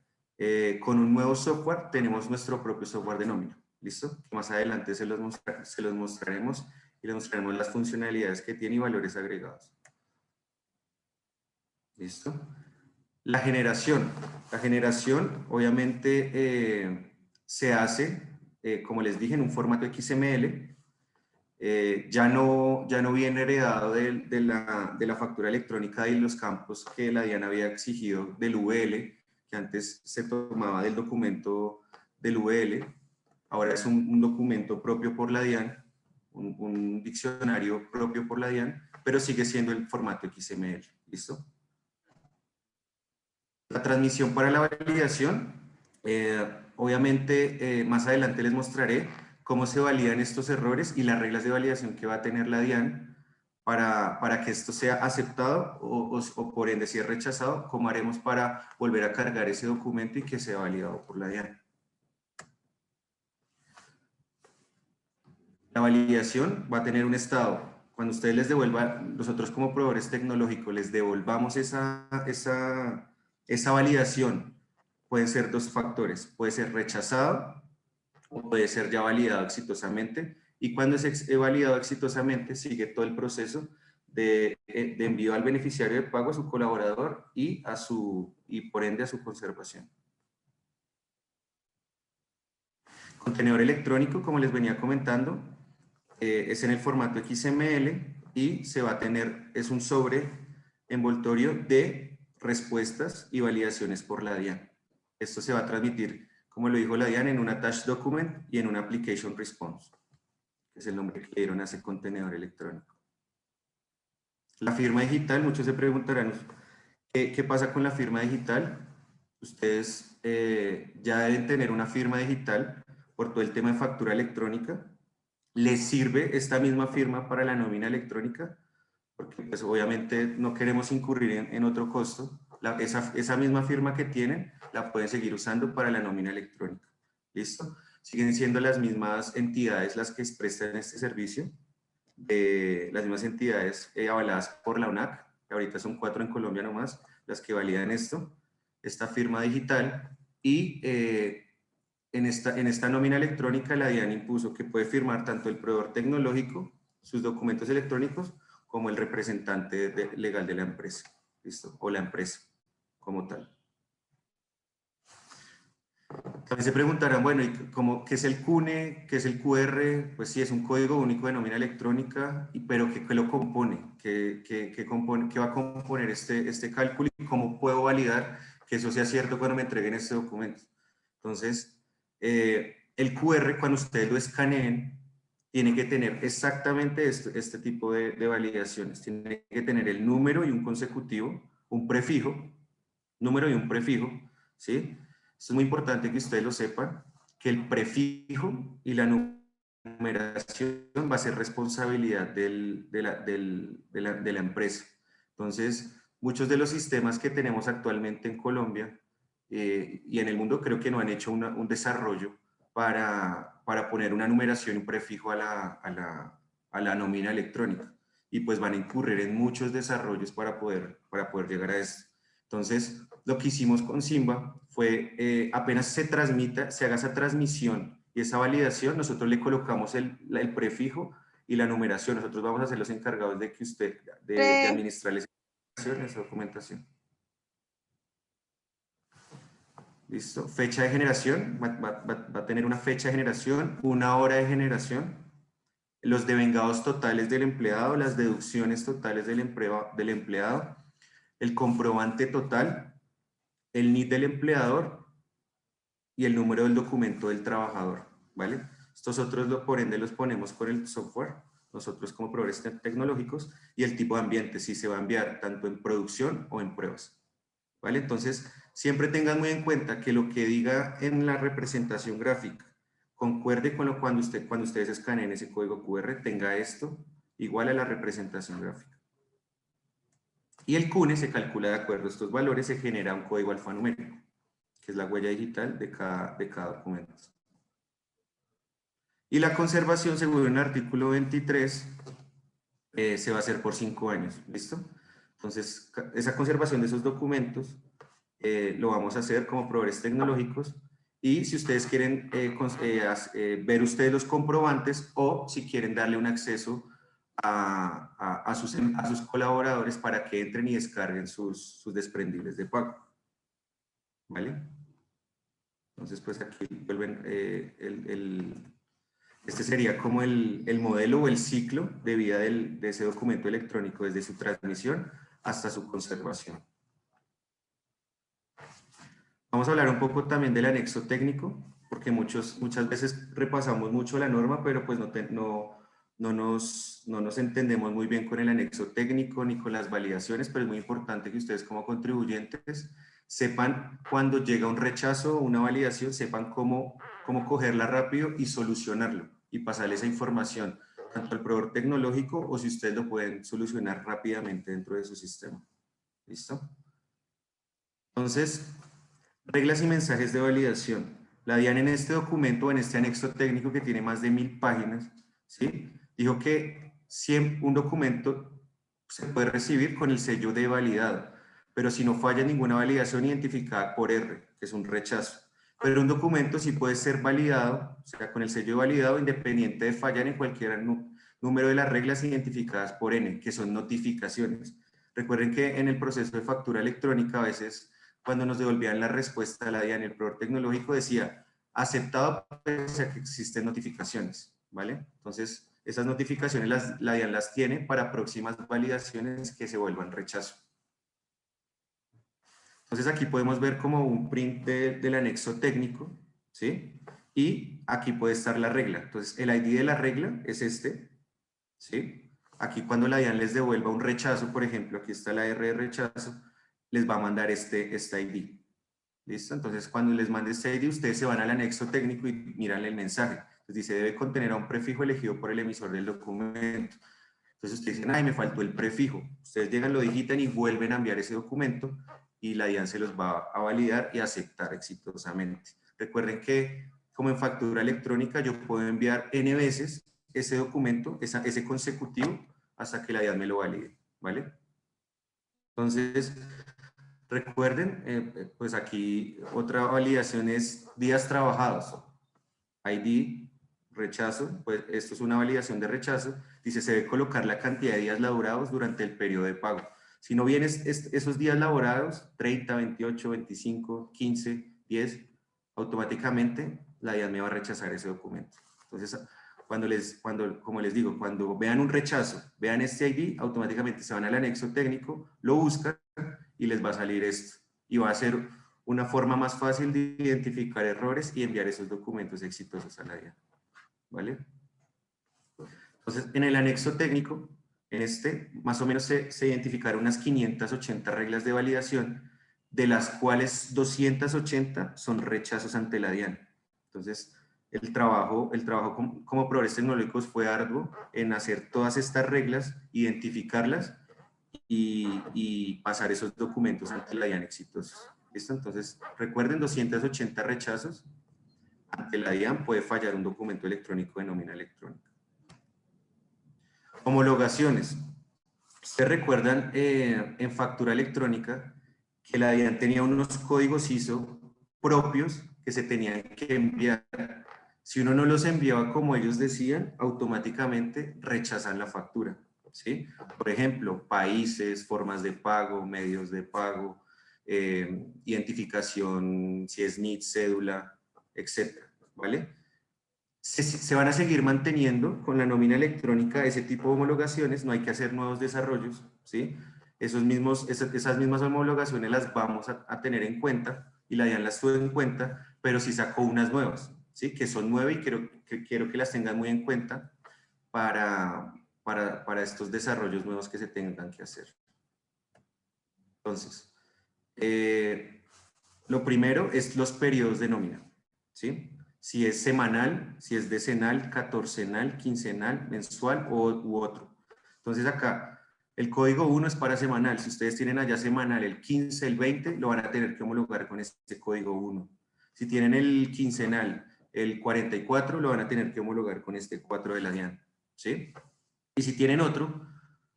con un nuevo software, tenemos nuestro propio software de nómina. ¿Listo? Más adelante se los mostraremos y les mostraremos las funcionalidades que tiene y valores agregados. ¿Listo? La generación. La generación, obviamente, se hace, como les dije, en un formato XML. Ya no viene heredado de la factura electrónica y los campos que la DIAN había exigido del VL, que antes se tomaba del documento del VL. Ahora es un documento propio por la DIAN, un diccionario propio por la DIAN, pero sigue siendo el formato XML. ¿Listo? La transmisión para la validación, obviamente más adelante les mostraré cómo se validan estos errores y las reglas de validación que va a tener la DIAN para que esto sea aceptado o por ende si es rechazado, cómo haremos para volver a cargar ese documento y que sea validado por la DIAN. La validación va a tener un estado cuando ustedes les devuelvan, nosotros como proveedores tecnológicos les devolvamos esa validación, pueden ser dos factores, puede ser rechazado o puede ser ya validado exitosamente, y cuando es validado exitosamente sigue todo el proceso de envío al beneficiario de pago, a su colaborador y por ende a su conservación. Contenedor electrónico, como les venía comentando, es en el formato XML y se va a tener, es un sobre envoltorio de respuestas y validaciones por la DIAN. Esto se va a transmitir, como lo dijo la DIAN, en un attached document y en un application response, que es el nombre que le dieron a ese contenedor electrónico. La firma digital, muchos se preguntarán, ¿qué pasa con la firma digital? Ustedes ya deben tener una firma digital por todo el tema de factura electrónica. ¿Les sirve esta misma firma para la nómina electrónica? Porque pues obviamente no queremos incurrir en otro costo. Esa misma firma que tienen la pueden seguir usando para la nómina electrónica. ¿Listo? Siguen siendo las mismas entidades las que prestan este servicio, las mismas entidades avaladas por la UNAC, que ahorita son 4 en Colombia nomás, las que validan esta firma digital, y en esta nómina electrónica la DIAN impuso que puede firmar tanto el proveedor tecnológico, sus documentos electrónicos, como el representante legal de la empresa, ¿listo? O la empresa como tal. También se preguntarán, bueno, ¿qué es el CUNE? ¿Qué es el QR? Pues sí, es un código único de nómina electrónica, pero ¿qué lo compone? ¿Qué va a componer este cálculo? ¿Y cómo puedo validar que eso sea cierto cuando me entreguen este documento? Entonces, el QR, cuando ustedes lo escaneen, tiene que tener exactamente este tipo de validaciones. Tiene que tener el número y un consecutivo, un prefijo, número y un prefijo, ¿sí? Esto es muy importante que ustedes lo sepan, que el prefijo y la numeración va a ser responsabilidad de la empresa. Entonces, muchos de los sistemas que tenemos actualmente en Colombia y en el mundo creo que no han hecho un desarrollo para poner una numeración y un prefijo a la nómina electrónica. Y pues van a incurrir en muchos desarrollos para poder llegar a esto. Entonces, lo que hicimos con Simba fue, apenas se haga esa transmisión y esa validación, nosotros le colocamos el prefijo y la numeración. Nosotros vamos a ser los encargados de que usted, de administrar esa documentación. ¿Listo? Fecha de generación, va a tener una fecha de generación, una hora de generación, los devengados totales del empleado, las deducciones totales del empleado, el comprobante total, el NID del empleador y el número del documento del trabajador, ¿vale? Estos otros, por ende, los ponemos con el software, nosotros como proveedores tecnológicos, y el tipo de ambiente, si se va a enviar tanto en producción o en pruebas, ¿vale? Entonces, siempre tengan muy en cuenta que lo que diga en la representación gráfica concuerde con cuando ustedes escaneen ese código QR, tenga esto igual a la representación gráfica. Y el CUNE se calcula de acuerdo a estos valores, se genera un código alfanumérico, que es la huella digital de cada documento. Y la conservación, según el artículo 23, se va a hacer por 5 años, ¿listo? Entonces, esa conservación de esos documentos lo vamos a hacer como proveedores tecnológicos, y si ustedes quieren ver ustedes los comprobantes, o si quieren darle un acceso a sus colaboradores para que entren y descarguen sus desprendibles de pago, ¿vale? Entonces, pues aquí vuelven, este sería como el modelo o el ciclo de vida de ese documento electrónico, desde su transmisión hasta su conservación. Vamos a hablar un poco también del anexo técnico, porque muchas veces repasamos mucho la norma, pero pues no nos entendemos muy bien con el anexo técnico ni con las validaciones, pero es muy importante que ustedes como contribuyentes sepan cuando llega un rechazo o una validación, sepan cómo cogerla rápido y solucionarlo y pasarle esa información tanto al proveedor tecnológico, o si ustedes lo pueden solucionar rápidamente dentro de su sistema. ¿Listo? Entonces, reglas y mensajes de validación. La DIAN en este documento, en este anexo técnico que tiene más de 1000 páginas, ¿sí? Dijo que un documento se puede recibir con el sello de validado, pero si no falla ninguna validación identificada por R, que es un rechazo. Pero un documento sí puede ser validado, o sea, con el sello de validado, independiente de fallar en cualquier número de las reglas identificadas por N, que son notificaciones. Recuerden que en el proceso de factura electrónica, a veces, cuando nos devolvían la respuesta a la DIAN, el proveedor tecnológico decía, aceptado pese a que existen notificaciones, ¿vale? Entonces, esas notificaciones la DIAN las tiene para próximas validaciones que se vuelvan rechazo. Entonces aquí podemos ver como un print del anexo técnico, ¿sí? Y aquí puede estar la regla. Entonces el ID de la regla es este, ¿sí? Aquí cuando la DIAN les devuelva un rechazo, por ejemplo, aquí está la R de rechazo, les va a mandar este ID. ¿Listo? Entonces cuando les mande este ID, ustedes se van al anexo técnico y miran el mensaje. Entonces dice, debe contener a un prefijo elegido por el emisor del documento. Entonces ustedes dicen, ay, me faltó el prefijo. Ustedes llegan, lo digitan y vuelven a enviar ese documento y la DIAN se los va a validar y aceptar exitosamente. Recuerden que, como en factura electrónica, yo puedo enviar N veces ese documento, ese consecutivo, hasta que la DIAN me lo valide, ¿vale? Entonces, recuerden, pues aquí otra validación es días trabajados. ID, rechazo, pues esto es una validación de rechazo. Dice, se debe colocar la cantidad de días laborados durante el periodo de pago. Si no vienen esos días laborados, 30, 28, 25, 15, 10, automáticamente la DIAN me va a rechazar ese documento. Entonces, como les digo, cuando vean un rechazo, vean este ID, automáticamente se van al anexo técnico, lo buscan y les va a salir esto. Y va a ser una forma más fácil de identificar errores y enviar esos documentos exitosos a la DIAN. ¿Vale? Entonces, en el anexo técnico, en este, más o menos se identificaron unas 580 reglas de validación, de las cuales 280 son rechazos ante la DIAN. Entonces, el trabajo como proveedores tecnológicos fue arduo en hacer todas estas reglas, identificarlas y pasar esos documentos ante la DIAN exitosos. ¿Listo? Entonces, recuerden, 280 rechazos. Ante la DIAN puede fallar un documento electrónico de nómina electrónica. Homologaciones. Ustedes recuerdan en factura electrónica que la DIAN tenía unos códigos ISO propios que se tenían que enviar. Si uno no los enviaba como ellos decían, automáticamente rechazan la factura, ¿sí? Por ejemplo, países, formas de pago, medios de pago, identificación, si es NIT, cédula, etcétera, ¿vale? Se van a seguir manteniendo con la nómina electrónica ese tipo de homologaciones, no hay que hacer nuevos desarrollos, ¿sí? Esas mismas homologaciones las vamos a tener en cuenta y la DIAN las tuvo en cuenta, pero sí sacó unas nuevas, ¿sí? Que son nuevas y quiero que las tengan muy en cuenta para estos desarrollos nuevos que se tengan que hacer. Entonces, lo primero es los periodos de nómina, ¿sí? Si es semanal, si es decenal, catorcenal, quincenal, mensual u otro. Entonces acá, el código 1 es para semanal. Si ustedes tienen allá semanal el 15, el 20, lo van a tener que homologar con este código 1. Si tienen el quincenal, el 44, lo van a tener que homologar con este 4 de la DIAN, ¿sí? Y si tienen otro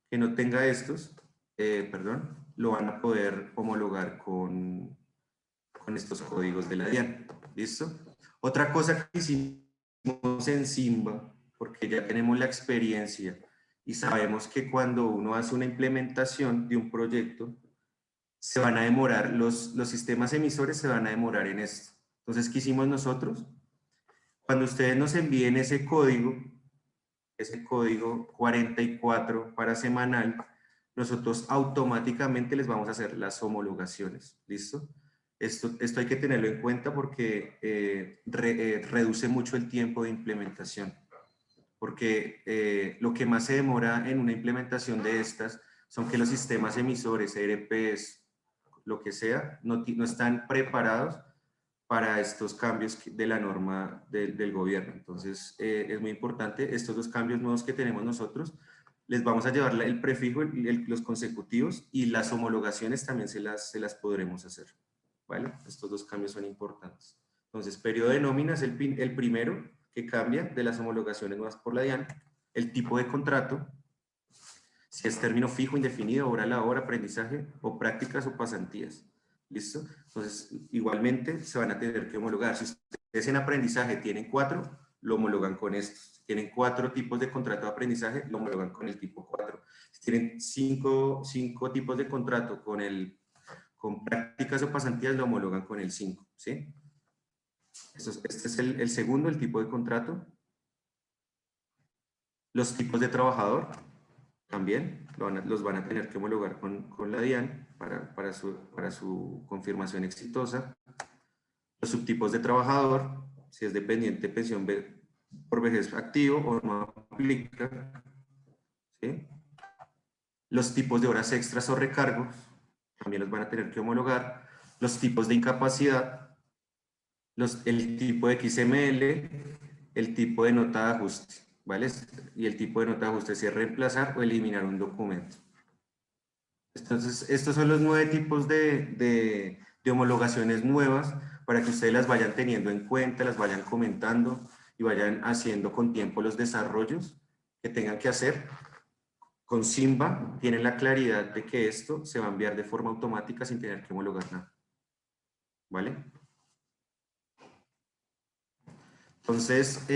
que no tenga estos, lo van a poder homologar con estos códigos de la DIAN. ¿Listo? Otra cosa que hicimos en Simba, porque ya tenemos la experiencia y sabemos que cuando uno hace una implementación de un proyecto, se van a demorar, los sistemas emisores se van a demorar en esto. Entonces, ¿qué hicimos nosotros? Cuando ustedes nos envíen ese código 44 para semanal, nosotros automáticamente les vamos a hacer las homologaciones. ¿Listo? Esto hay que tenerlo en cuenta porque reduce mucho el tiempo de implementación. Porque lo que más se demora en una implementación de estas son que los sistemas emisores, ERPs, lo que sea, no están preparados para estos cambios de la norma del gobierno. Entonces, es muy importante, estos dos cambios nuevos que tenemos nosotros, les vamos a llevar el prefijo, los consecutivos y las homologaciones también se las podremos hacer. ¿Vale? Estos dos cambios son importantes. Entonces, periodo de nómina es el primero que cambia de las homologaciones nuevas por la DIAN. el tipo de contrato, si es término fijo, indefinido, hora a la hora, aprendizaje, o prácticas o pasantías. ¿Listo? Entonces, igualmente se van a tener que homologar. Si ustedes en aprendizaje tienen 4, lo homologan con estos. Si tienen 4 tipos de contrato de aprendizaje, lo homologan con el tipo 4. Si tienen 5 tipos de contrato con prácticas o pasantías, lo homologan con el 5. ¿Sí? Este es el segundo, el tipo de contrato. Los tipos de trabajador también los van a tener que homologar con la DIAN para su confirmación exitosa. Los subtipos de trabajador, si es dependiente, pensión por vejez activo o no aplica. ¿Sí? Los tipos de horas extras o recargos, también los van a tener que homologar. Los tipos de incapacidad, el tipo de XML, el tipo de nota de ajuste, ¿vale? Y el tipo de nota de ajuste si es reemplazar o eliminar un documento. Entonces, estos son los 9 tipos de homologaciones nuevas para que ustedes las vayan teniendo en cuenta, las vayan comentando y vayan haciendo con tiempo los desarrollos que tengan que hacer. Con Simba tienen la claridad de que esto se va a enviar de forma automática sin tener que homologar nada. ¿Vale? Entonces,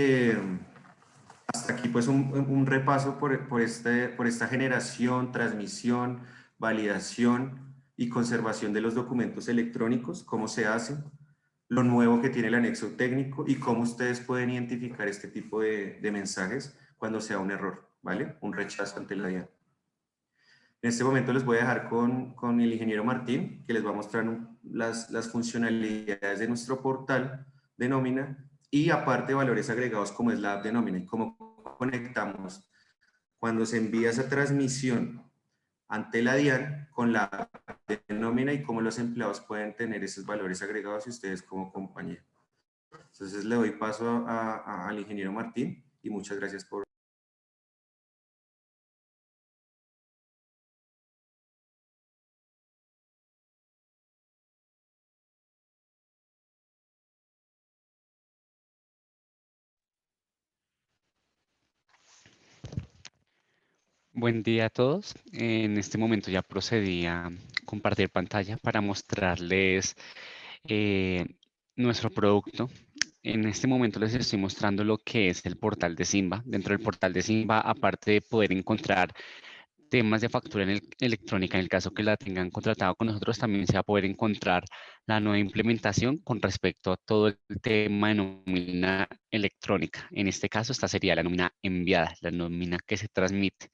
hasta aquí pues un repaso por esta generación, transmisión, validación y conservación de los documentos electrónicos, cómo se hace, lo nuevo que tiene el anexo técnico y cómo ustedes pueden identificar este tipo de mensajes cuando sea un error, ¿vale? Un rechazo ante la DIAN. En este momento les voy a dejar con el ingeniero Martín, que les va a mostrar las funcionalidades de nuestro portal de nómina y aparte valores agregados como es la app de nómina y cómo conectamos cuando se envía esa transmisión ante la DIAN con la app de nómina y cómo los empleados pueden tener esos valores agregados y ustedes como compañía. Entonces le doy paso al ingeniero Martín y muchas gracias por... Buen día a todos. En este momento ya procedí a compartir pantalla para mostrarles eh, nuestro producto. En este momento les estoy mostrando lo que es el portal de Simba. Dentro del portal de Simba, aparte de poder encontrar temas de factura electrónica, en el caso que la tengan contratado con nosotros, también se va a poder encontrar la nueva implementación con respecto a todo el tema de nómina electrónica. En este caso, esta sería la nómina enviada, la nómina que se transmite.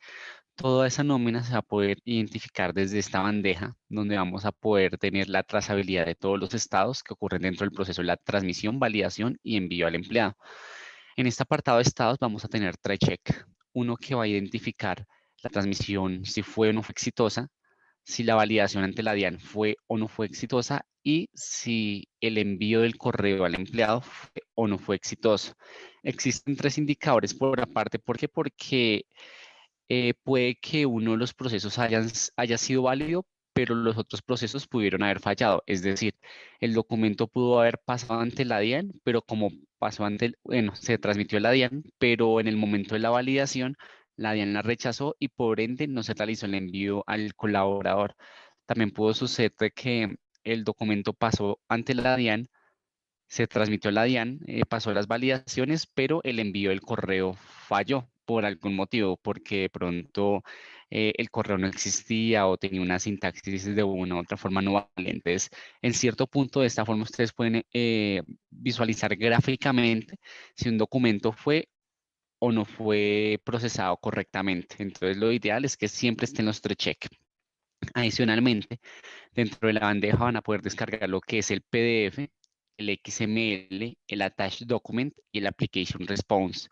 Toda esa nómina se va a poder identificar desde esta bandeja, donde vamos a poder tener la trazabilidad de todos los estados que ocurren dentro del proceso de la transmisión, validación y envío al empleado. En este apartado de estados vamos a tener 3 check. Uno que va a identificar la transmisión, si fue o no fue exitosa, si la validación ante la DIAN fue o no fue exitosa y si el envío del correo al empleado fue o no fue exitoso. Existen 3 indicadores por aparte. ¿Por qué? Porque puede que uno de los procesos haya sido válido, pero los otros procesos pudieron haber fallado. Es decir, el documento pudo haber pasado ante la DIAN, pero como pasó bueno, se transmitió a la DIAN, pero en el momento de la validación, la DIAN la rechazó y por ende no se realizó el envío al colaborador. También pudo suceder que el documento pasó ante la DIAN, se transmitió a la DIAN, pasó las validaciones, pero el envío del correo falló por algún motivo, porque de pronto el correo no existía o tenía una sintaxis de una u otra forma no válida. Entonces, en cierto punto, de esta forma ustedes pueden visualizar gráficamente si un documento fue o no fue procesado correctamente. Entonces, lo ideal es que siempre estén los 3 check. Adicionalmente, dentro de la bandeja van a poder descargar lo que es el PDF, el XML, el Attached Document y el Application Response.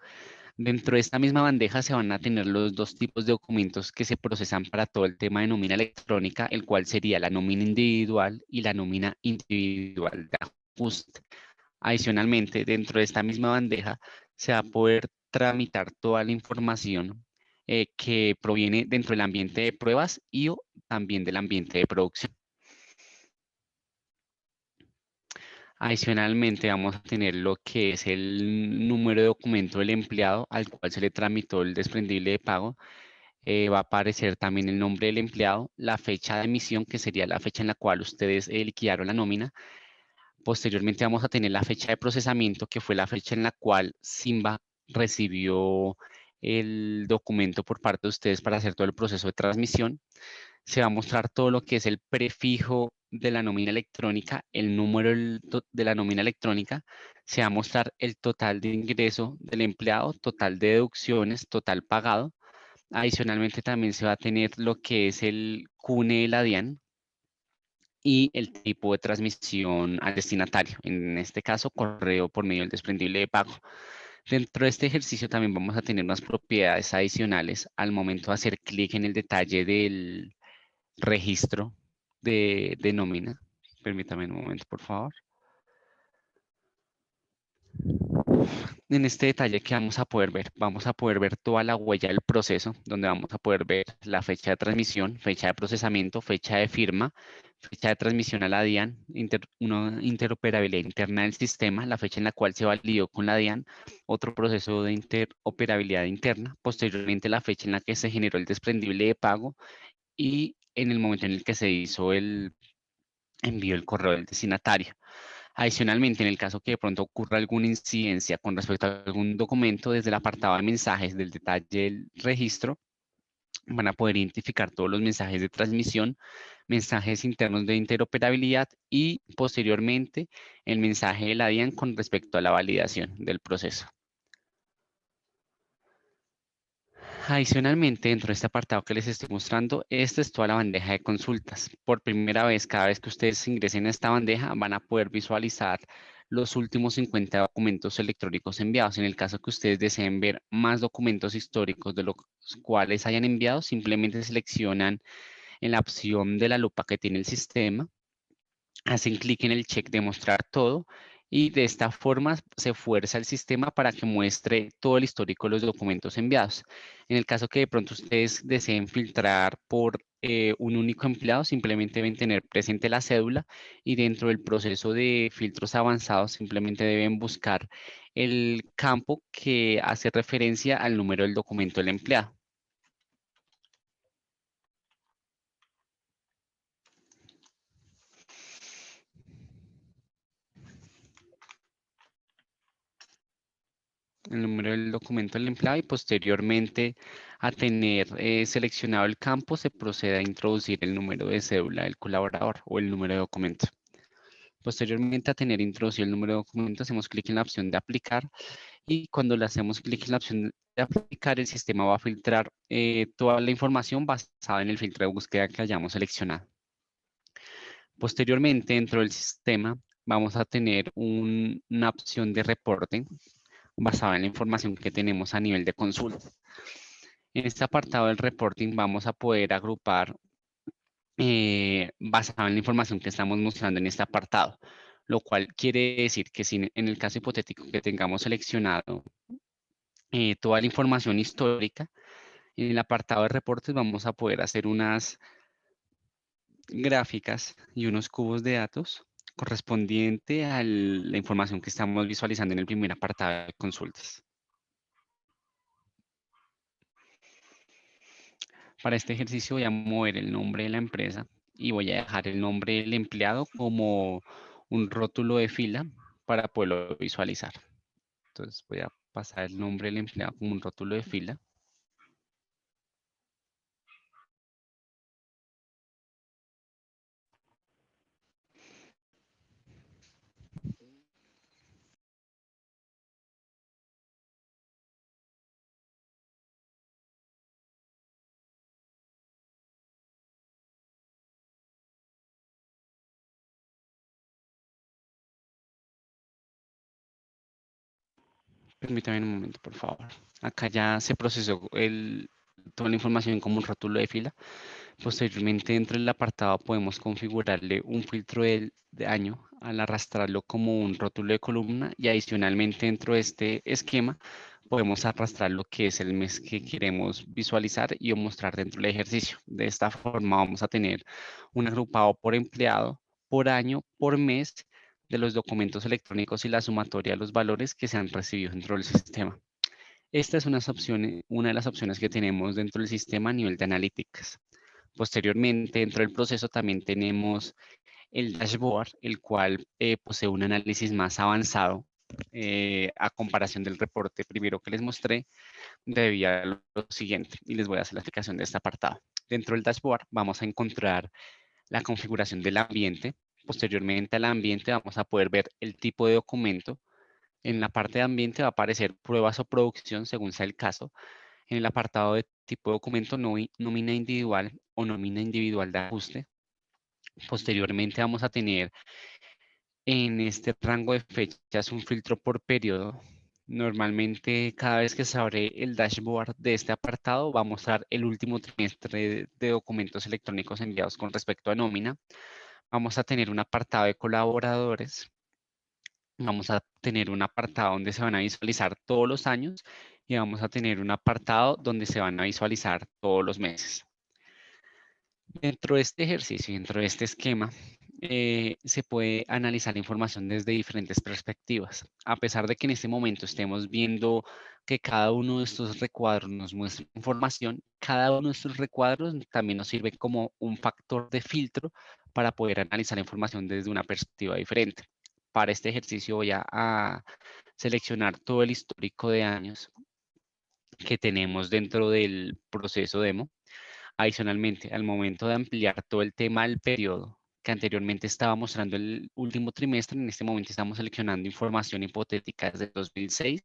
Dentro de esta misma bandeja se van a tener los 2 tipos de documentos que se procesan para todo el tema de nómina electrónica, el cual sería la nómina individual y la nómina individual de ajuste. Adicionalmente, dentro de esta misma bandeja se va a poder tramitar toda la información que proviene dentro del ambiente de pruebas y o también del ambiente de producción. Adicionalmente, vamos a tener lo que es el número de documento del empleado al cual se le tramitó el desprendible de pago. Va a aparecer también el nombre del empleado, la fecha de emisión, que sería la fecha en la cual ustedes liquidaron la nómina. Posteriormente vamos a tener la fecha de procesamiento, que fue la fecha en la cual Simba recibió el documento por parte de ustedes para hacer todo el proceso de transmisión. Se va a mostrar todo lo que es el prefijo de la nómina electrónica, el número de la nómina electrónica. Se va a mostrar el total de ingreso del empleado, total de deducciones, total pagado. Adicionalmente también se va a tener lo que es el CUNE de la DIAN y el tipo de transmisión al destinatario, en este caso correo por medio del desprendible de pago. Dentro de este ejercicio también vamos a tener unas propiedades adicionales al momento de hacer clic en el detalle del registro de nómina. Permítame un momento, por favor. En este detalle que vamos a poder ver toda la huella del proceso, donde vamos a poder ver la fecha de transmisión, fecha de procesamiento, fecha de firma, fecha de transmisión a la DIAN, una interoperabilidad interna del sistema, la fecha en la cual se validó con la DIAN, otro proceso de interoperabilidad interna, posteriormente la fecha en la que se generó el desprendible de pago y en el momento en el que se hizo el envío del correo del destinatario. Adicionalmente, en el caso que de pronto ocurra alguna incidencia con respecto a algún documento, desde el apartado de mensajes del detalle del registro, van a poder identificar todos los mensajes de transmisión, mensajes internos de interoperabilidad y posteriormente el mensaje de la DIAN con respecto a la validación del proceso. Adicionalmente, dentro de este apartado que les estoy mostrando, esta es toda la bandeja de consultas. Por primera vez, cada vez que ustedes ingresen a esta bandeja, van a poder visualizar los últimos 50 documentos electrónicos enviados. En el caso que ustedes deseen ver más documentos históricos de los cuales hayan enviado, simplemente seleccionan en la opción de la lupa que tiene el sistema, hacen clic en el check de mostrar todo y de esta forma se fuerza el sistema para que muestre todo el histórico de los documentos enviados. En el caso que de pronto ustedes deseen filtrar por un único empleado, simplemente deben tener presente la cédula y dentro del proceso de filtros avanzados simplemente deben buscar el campo que hace referencia al número del documento del empleado. El número del documento del empleado y posteriormente a tener seleccionado el campo se procede a introducir el número de cédula del colaborador o el número de documento. Posteriormente a tener introducido el número de documento hacemos clic en la opción de aplicar y cuando le hacemos clic en la opción de aplicar el sistema va a filtrar toda la información basada en el filtro de búsqueda que hayamos seleccionado. Posteriormente dentro del sistema vamos a tener una opción de reporte basada en la información que tenemos a nivel de consulta. En este apartado del reporting vamos a poder agrupar basado en la información que estamos mostrando en este apartado, lo cual quiere decir que si en el caso hipotético que tengamos seleccionado toda la información histórica, en el apartado de reportes vamos a poder hacer unas gráficas y unos cubos de datos correspondiente a la información que estamos visualizando en el primer apartado de consultas. Para este ejercicio voy a mover el nombre de la empresa y voy a dejar el nombre del empleado como un rótulo de fila para poderlo visualizar. Entonces voy a pasar el nombre del empleado como un rótulo de fila. Permítame un momento, por favor. Acá ya se procesó toda la información como un rótulo de fila. Posteriormente, dentro del apartado podemos configurarle un filtro de año al arrastrarlo como un rótulo de columna y adicionalmente dentro de este esquema podemos arrastrar lo que es el mes que queremos visualizar y mostrar dentro del ejercicio. De esta forma vamos a tener un agrupado por empleado, por año, por mes, de los documentos electrónicos y la sumatoria de los valores que se han recibido dentro del sistema. Esta es una de las opciones que tenemos dentro del sistema a nivel de analíticas. Posteriormente, dentro del proceso también tenemos el dashboard, el cual posee un análisis más avanzado a comparación del reporte primero que les mostré, debido a lo siguiente, y les voy a hacer la explicación de este apartado. Dentro del dashboard vamos a encontrar la configuración del ambiente. Posteriormente al ambiente vamos a poder ver el tipo de documento. En la parte de ambiente va a aparecer pruebas o producción, según sea el caso. En el apartado de tipo de documento, nómina individual o nómina individual de ajuste. Posteriormente vamos a tener en este rango de fechas un filtro por periodo. Normalmente cada vez que se abre el dashboard de este apartado va a mostrar el último trimestre de documentos electrónicos enviados con respecto a nómina. Vamos a tener un apartado de colaboradores. Vamos a tener un apartado donde se van a visualizar todos los años y vamos a tener un apartado donde se van a visualizar todos los meses. Dentro de este ejercicio, dentro de este esquema, se puede analizar la información desde diferentes perspectivas. A pesar de que en este momento estemos viendo que cada uno de estos recuadros nos muestra información, cada uno de estos recuadros también nos sirve como un factor de filtro para poder analizar la información desde una perspectiva diferente. Para este ejercicio voy a seleccionar todo el histórico de años que tenemos dentro del proceso demo. Adicionalmente, al momento de ampliar todo el tema del periodo que anteriormente estaba mostrando el último trimestre, en este momento estamos seleccionando información hipotética desde el 2006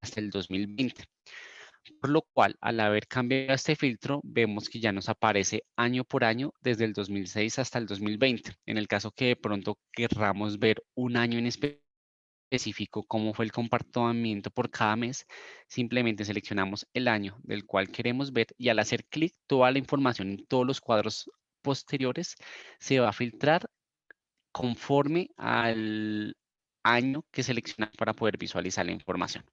hasta el 2020. Por lo cual, al haber cambiado este filtro, vemos que ya nos aparece año por año desde el 2006 hasta el 2020. En el caso que de pronto querramos ver un año en específico, cómo fue el comportamiento por cada mes, simplemente seleccionamos el año del cual queremos ver y al hacer clic, toda la información en todos los cuadros posteriores se va a filtrar conforme al año que seleccionamos para poder visualizar la información.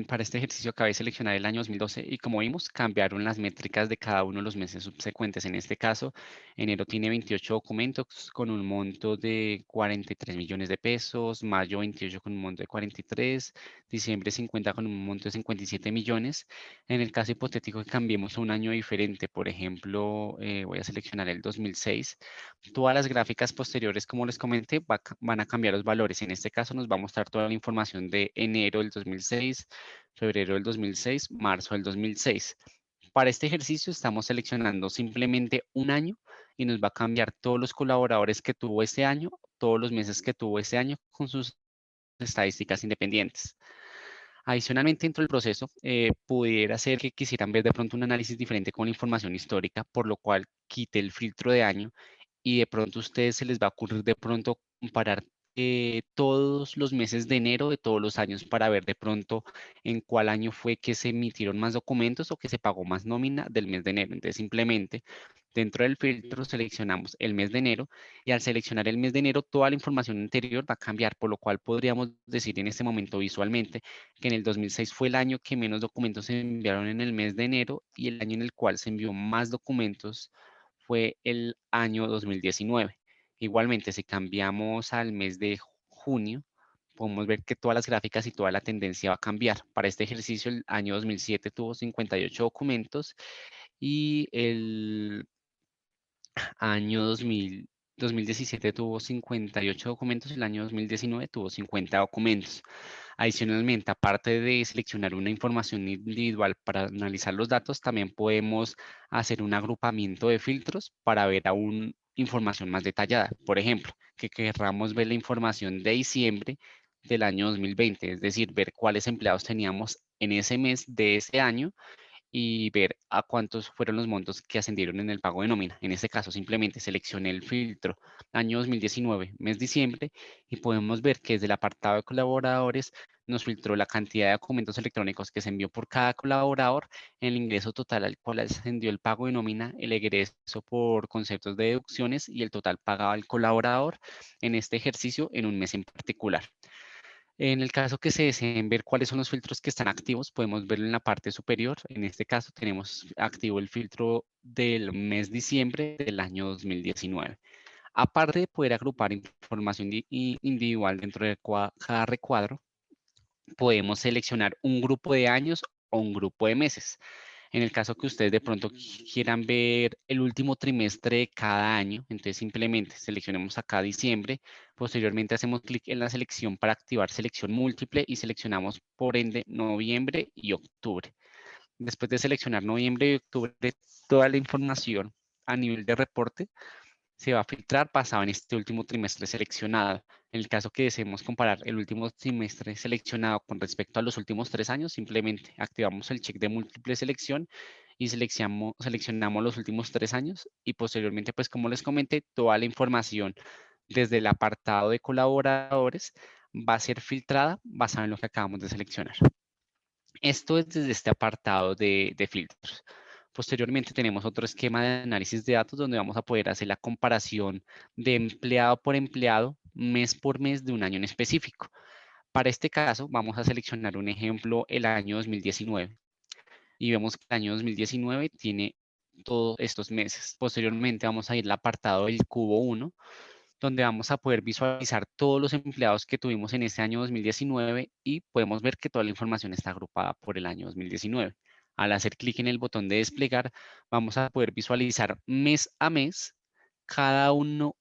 Para este ejercicio acabé de seleccionar el año 2012 y como vimos cambiaron las métricas de cada uno de los meses subsecuentes. En este caso, enero tiene 28 documentos con un monto de 43 millones de pesos, mayo 28 con un monto de 43, diciembre 50 con un monto de 57 millones. En el caso hipotético que cambiemos a un año diferente, por ejemplo, voy a seleccionar el 2006. Todas las gráficas posteriores, como les comenté, van a cambiar los valores. En este caso nos va a mostrar toda la información de enero del 2006, febrero del 2006, marzo del 2006. Para este ejercicio estamos seleccionando simplemente un año y nos va a cambiar todos los colaboradores que tuvo ese año, todos los meses que tuvo ese año con sus estadísticas independientes. Adicionalmente, dentro del proceso, pudiera ser que quisieran ver de pronto un análisis diferente con la información histórica, por lo cual quite el filtro de año y de pronto a ustedes se les va a ocurrir de pronto comparar todos los meses de enero de todos los años para ver de pronto en cuál año fue que se emitieron más documentos o que se pagó más nómina del mes de enero. Entonces, simplemente dentro del filtro seleccionamos el mes de enero y al seleccionar el mes de enero, toda la información anterior va a cambiar, por lo cual podríamos decir en este momento visualmente que en el 2006 fue el año que menos documentos se enviaron en el mes de enero y el año en el cual se envió más documentos fue el año 2019. Igualmente, si cambiamos al mes de junio, podemos ver que todas las gráficas y toda la tendencia va a cambiar. Para este ejercicio, el año 2007 tuvo 58 documentos y el año 2017 tuvo 58 documentos y el año 2019 tuvo 50 documentos. Adicionalmente, aparte de seleccionar una información individual para analizar los datos, también podemos hacer un agrupamiento de filtros para ver aún información más detallada. Por ejemplo, que querramos ver la información de diciembre del año 2020, es decir, ver cuáles empleados teníamos en ese mes de ese año y ver a cuántos fueron los montos que ascendieron en el pago de nómina. En este caso, simplemente seleccioné el filtro año 2019, mes diciembre, y podemos ver que desde el apartado de colaboradores nos filtró la cantidad de documentos electrónicos que se envió por cada colaborador, el ingreso total al cual ascendió el pago de nómina, el egreso por conceptos de deducciones y el total pagado al colaborador en este ejercicio en un mes en particular. En el caso que se deseen ver cuáles son los filtros que están activos, podemos verlo en la parte superior. En este caso tenemos activo el filtro del mes diciembre del año 2019. Aparte de poder agrupar información individual dentro de cada recuadro, podemos seleccionar un grupo de años o un grupo de meses. En el caso que ustedes de pronto quieran ver el último trimestre de cada año, entonces simplemente seleccionemos acá diciembre, posteriormente hacemos clic en la selección para activar selección múltiple y seleccionamos por ende noviembre y octubre. Después de seleccionar noviembre y octubre, toda la información a nivel de reporte se va a filtrar basado en este último trimestre seleccionado. En el caso que deseemos comparar el último trimestre seleccionado con respecto a los últimos 3 años, simplemente activamos el check de múltiple selección y seleccionamos los últimos 3 años y posteriormente, pues como les comenté, toda la información desde el apartado de colaboradores va a ser filtrada basada en lo que acabamos de seleccionar. Esto es desde este apartado de filtros. Posteriormente tenemos otro esquema de análisis de datos donde vamos a poder hacer la comparación de empleado por empleado, mes por mes de un año en específico. Para este caso vamos a seleccionar un ejemplo, el año 2019. Y vemos que el año 2019 tiene todos estos meses. Posteriormente vamos a ir al apartado del cubo 1, donde vamos a poder visualizar todos los empleados que tuvimos en este año 2019 y podemos ver que toda la información está agrupada por el año 2019. Al hacer clic en el botón de desplegar, vamos a poder visualizar mes a mes cada uno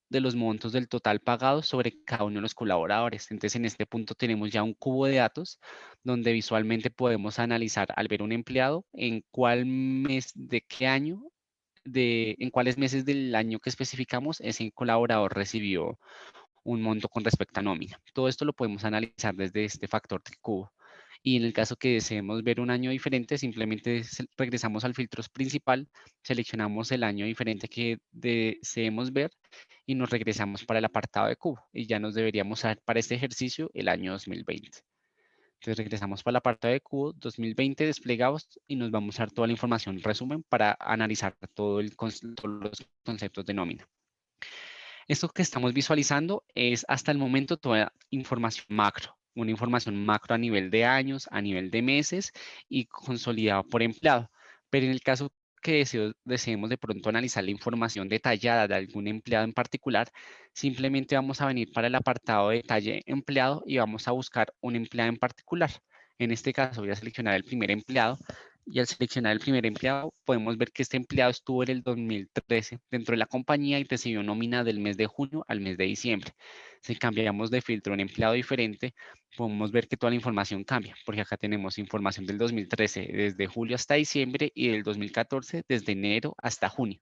de los montos del total pagado sobre cada uno de los colaboradores. Entonces, en este punto tenemos ya un cubo de datos donde visualmente podemos analizar al ver un empleado en cuál mes de qué año en cuáles meses del año que especificamos ese colaborador recibió un monto con respecto a nómina. Todo esto lo podemos analizar desde este factor del cubo. Y en el caso que deseemos ver un año diferente, simplemente regresamos al filtro principal, seleccionamos el año diferente que deseemos ver y nos regresamos para el apartado de cubo. Y ya nos deberíamos dar para este ejercicio el año 2020. Entonces regresamos para la parte de cubo 2020 desplegados y nos vamos a dar toda la información resumen para analizar todos los conceptos de nómina. Esto que estamos visualizando es hasta el momento toda información macro, una información macro a nivel de años, a nivel de meses y consolidada por empleado. Pero en el caso que deseemos de pronto analizar la información detallada de algún empleado en particular, simplemente vamos a venir para el apartado de detalle empleado y vamos a buscar un empleado en particular. En este caso voy a seleccionar el primer empleado y al seleccionar el primer empleado podemos ver que este empleado estuvo en el 2013 dentro de la compañía y recibió nómina del mes de junio al mes de diciembre. Si cambiamos de filtro a un empleado diferente, podemos ver que toda la información cambia, porque acá tenemos información del 2013 desde julio hasta diciembre y del 2014 desde enero hasta junio.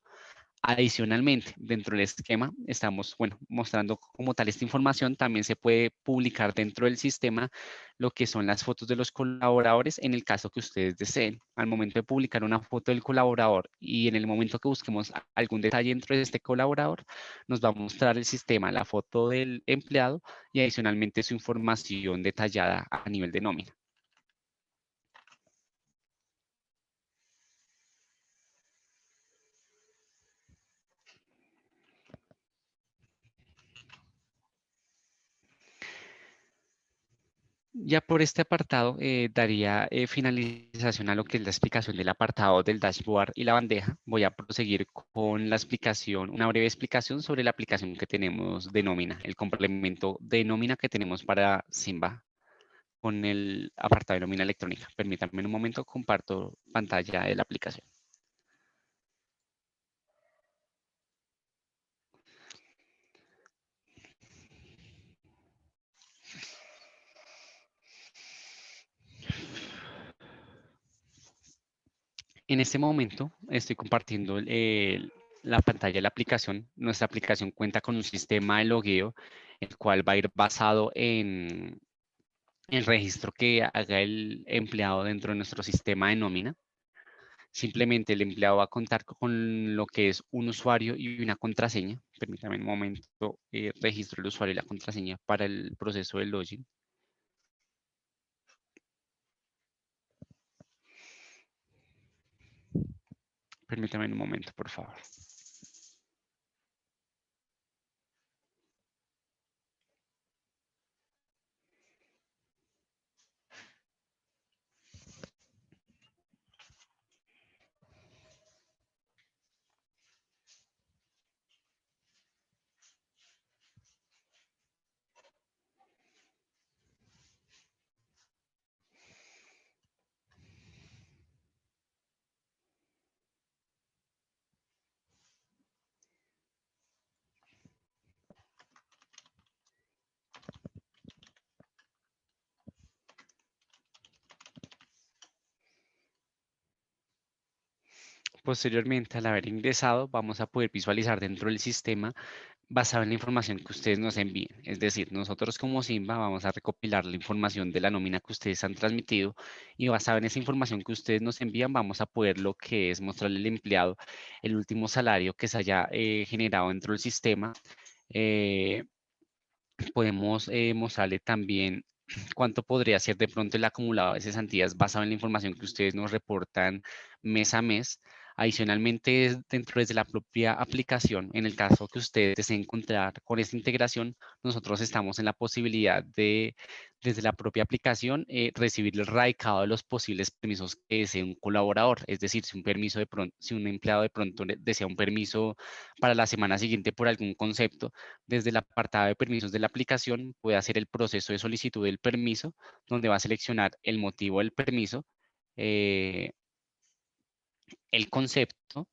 Adicionalmente, dentro del esquema estamos, mostrando como tal esta información. También se puede publicar dentro del sistema lo que son las fotos de los colaboradores en el caso que ustedes deseen. Al momento de publicar una foto del colaborador y en el momento que busquemos algún detalle dentro de este colaborador, nos va a mostrar el sistema la foto del empleado y adicionalmente su información detallada a nivel de nómina. Ya por este apartado daría finalización a lo que es la explicación del apartado del dashboard y la bandeja. Voy a proseguir con la explicación, una breve explicación sobre la aplicación que tenemos de nómina, el complemento de nómina que tenemos para Simba con el apartado de nómina electrónica. Permítanme un momento, comparto pantalla de la aplicación. En este momento estoy compartiendo la pantalla de la aplicación. Nuestra aplicación cuenta con un sistema de logueo, el cual va a ir basado en el registro que haga el empleado dentro de nuestro sistema de nómina. Simplemente el empleado va a contar con lo que es un usuario y una contraseña. Permítame un momento, registro el usuario y la contraseña para el proceso de login. Permítame un momento, por favor. Posteriormente, al haber ingresado, vamos a poder visualizar dentro del sistema basado en la información que ustedes nos envíen. Es decir, nosotros como Simba vamos a recopilar la información de la nómina que ustedes han transmitido y basado en esa información que ustedes nos envían, vamos a poder lo que es mostrarle al empleado el último salario que se haya generado dentro del sistema. Eh, Podemos mostrarle también cuánto podría ser de pronto el acumulado de cesantías basado en la información que ustedes nos reportan mes a mes. Adicionalmente, dentro desde la propia aplicación, en el caso que ustedes deseen encontrar con esta integración, nosotros estamos en la posibilidad de, desde la propia aplicación, recibir el radicado de los posibles permisos que desee un colaborador. Es decir, si un permiso de pronto, si un empleado de pronto desea un permiso para la semana siguiente por algún concepto, desde el apartado de permisos de la aplicación puede hacer el proceso de solicitud del permiso, donde va a seleccionar el motivo del permiso, eh, el concepto,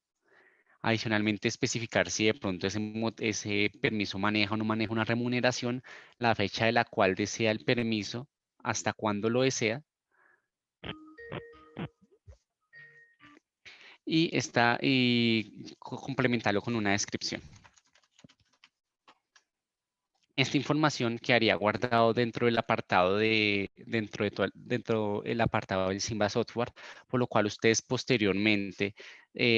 adicionalmente especificar si de pronto ese permiso maneja o no maneja una remuneración, la fecha de la cual desea el permiso, hasta cuándo lo desea, y complementarlo con una descripción. Esta información quedaría guardado dentro del apartado dentro del apartado del Simba Software, por lo cual ustedes posteriormente,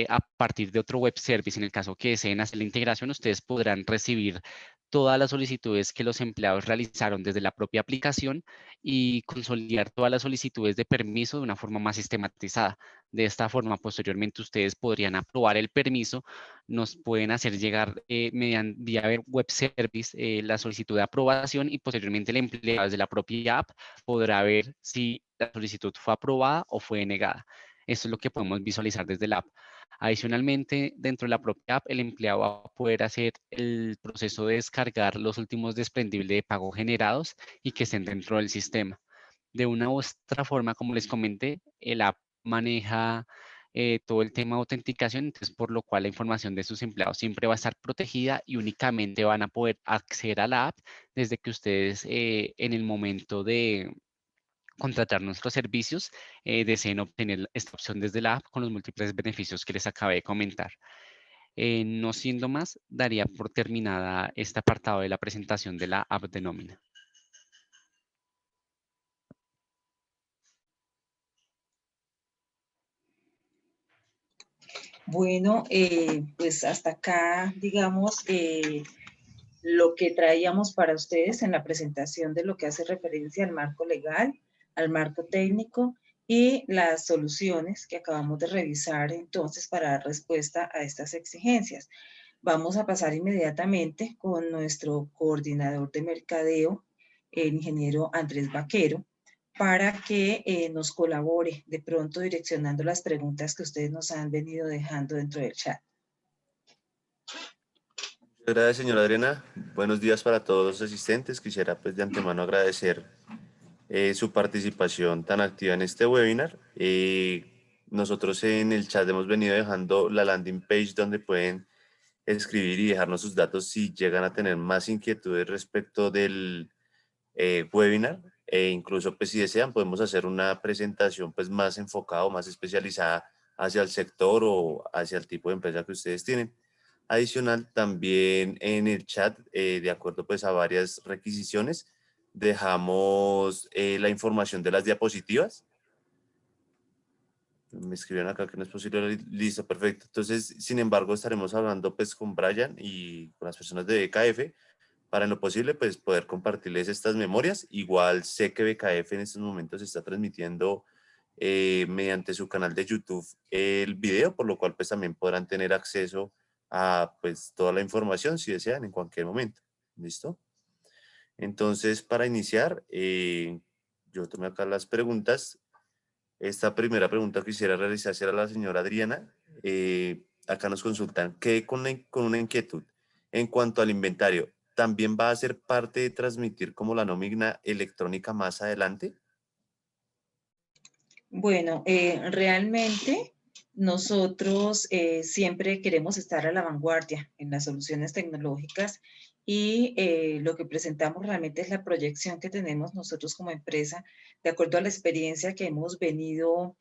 a partir de otro web service, en el caso que deseen hacer la integración, ustedes podrán recibir todas las solicitudes que los empleados realizaron desde la propia aplicación y consolidar todas las solicitudes de permiso de una forma más sistematizada. De esta forma, posteriormente, ustedes podrían aprobar el permiso, nos pueden hacer llegar mediante vía web service la solicitud de aprobación y posteriormente el empleado desde la propia app podrá ver si la solicitud fue aprobada o fue negada. Esto es lo que podemos visualizar desde la app. Adicionalmente, dentro de la propia app, el empleado va a poder hacer el proceso de descargar los últimos desprendibles de pago generados y que estén dentro del sistema. De una u otra forma, como les comenté, el app maneja todo el tema de autenticación, entonces por lo cual la información de sus empleados siempre va a estar protegida y únicamente van a poder acceder a la app desde que ustedes en el momento de contratar nuestros servicios deseen obtener esta opción desde la app con los múltiples beneficios que les acabé de comentar. No siendo más, daría por terminada este apartado de la presentación de la app de nómina. Bueno, pues hasta acá, digamos, lo que traíamos para ustedes en la presentación de lo que hace referencia al marco legal, al marco técnico y las soluciones que acabamos de revisar entonces para dar respuesta a estas exigencias. Vamos a pasar inmediatamente con nuestro coordinador de mercadeo, el ingeniero Andrés Vaquero, para que nos colabore de pronto direccionando las preguntas que ustedes nos han venido dejando dentro del chat. Muchas gracias, señora Adriana. Buenos días para todos los asistentes. Quisiera pues de antemano agradecer su participación tan activa en este webinar. Nosotros en el chat hemos venido dejando la landing page donde pueden escribir y dejarnos sus datos si llegan a tener más inquietudes respecto del webinar. Incluso pues si desean podemos hacer una presentación pues más enfocada o más especializada hacia el sector o hacia el tipo de empresa que ustedes tienen. Adicional, también en el chat, de acuerdo pues a varias requisiciones, dejamos la información de las diapositivas. Me escribieron acá que no es posible. Listo, perfecto. Entonces, sin embargo, estaremos hablando pues con Brian y con las personas de BKF para en lo posible pues poder compartirles estas memorias. Igual sé que BKF en estos momentos está transmitiendo mediante su canal de YouTube el video, por lo cual pues también podrán tener acceso a pues toda la información si desean en cualquier momento. ¿Listo? Entonces, para iniciar, yo tomé acá las preguntas. Esta primera pregunta quisiera realizarse a la señora Adriana. Acá nos consultan, ¿qué con una inquietud? En cuanto al inventario, ¿también va a ser parte de transmitir como la nómina electrónica más adelante? Bueno, realmente nosotros siempre queremos estar a la vanguardia en las soluciones tecnológicas y lo que presentamos realmente es la proyección que tenemos nosotros como empresa de acuerdo a la experiencia que hemos venido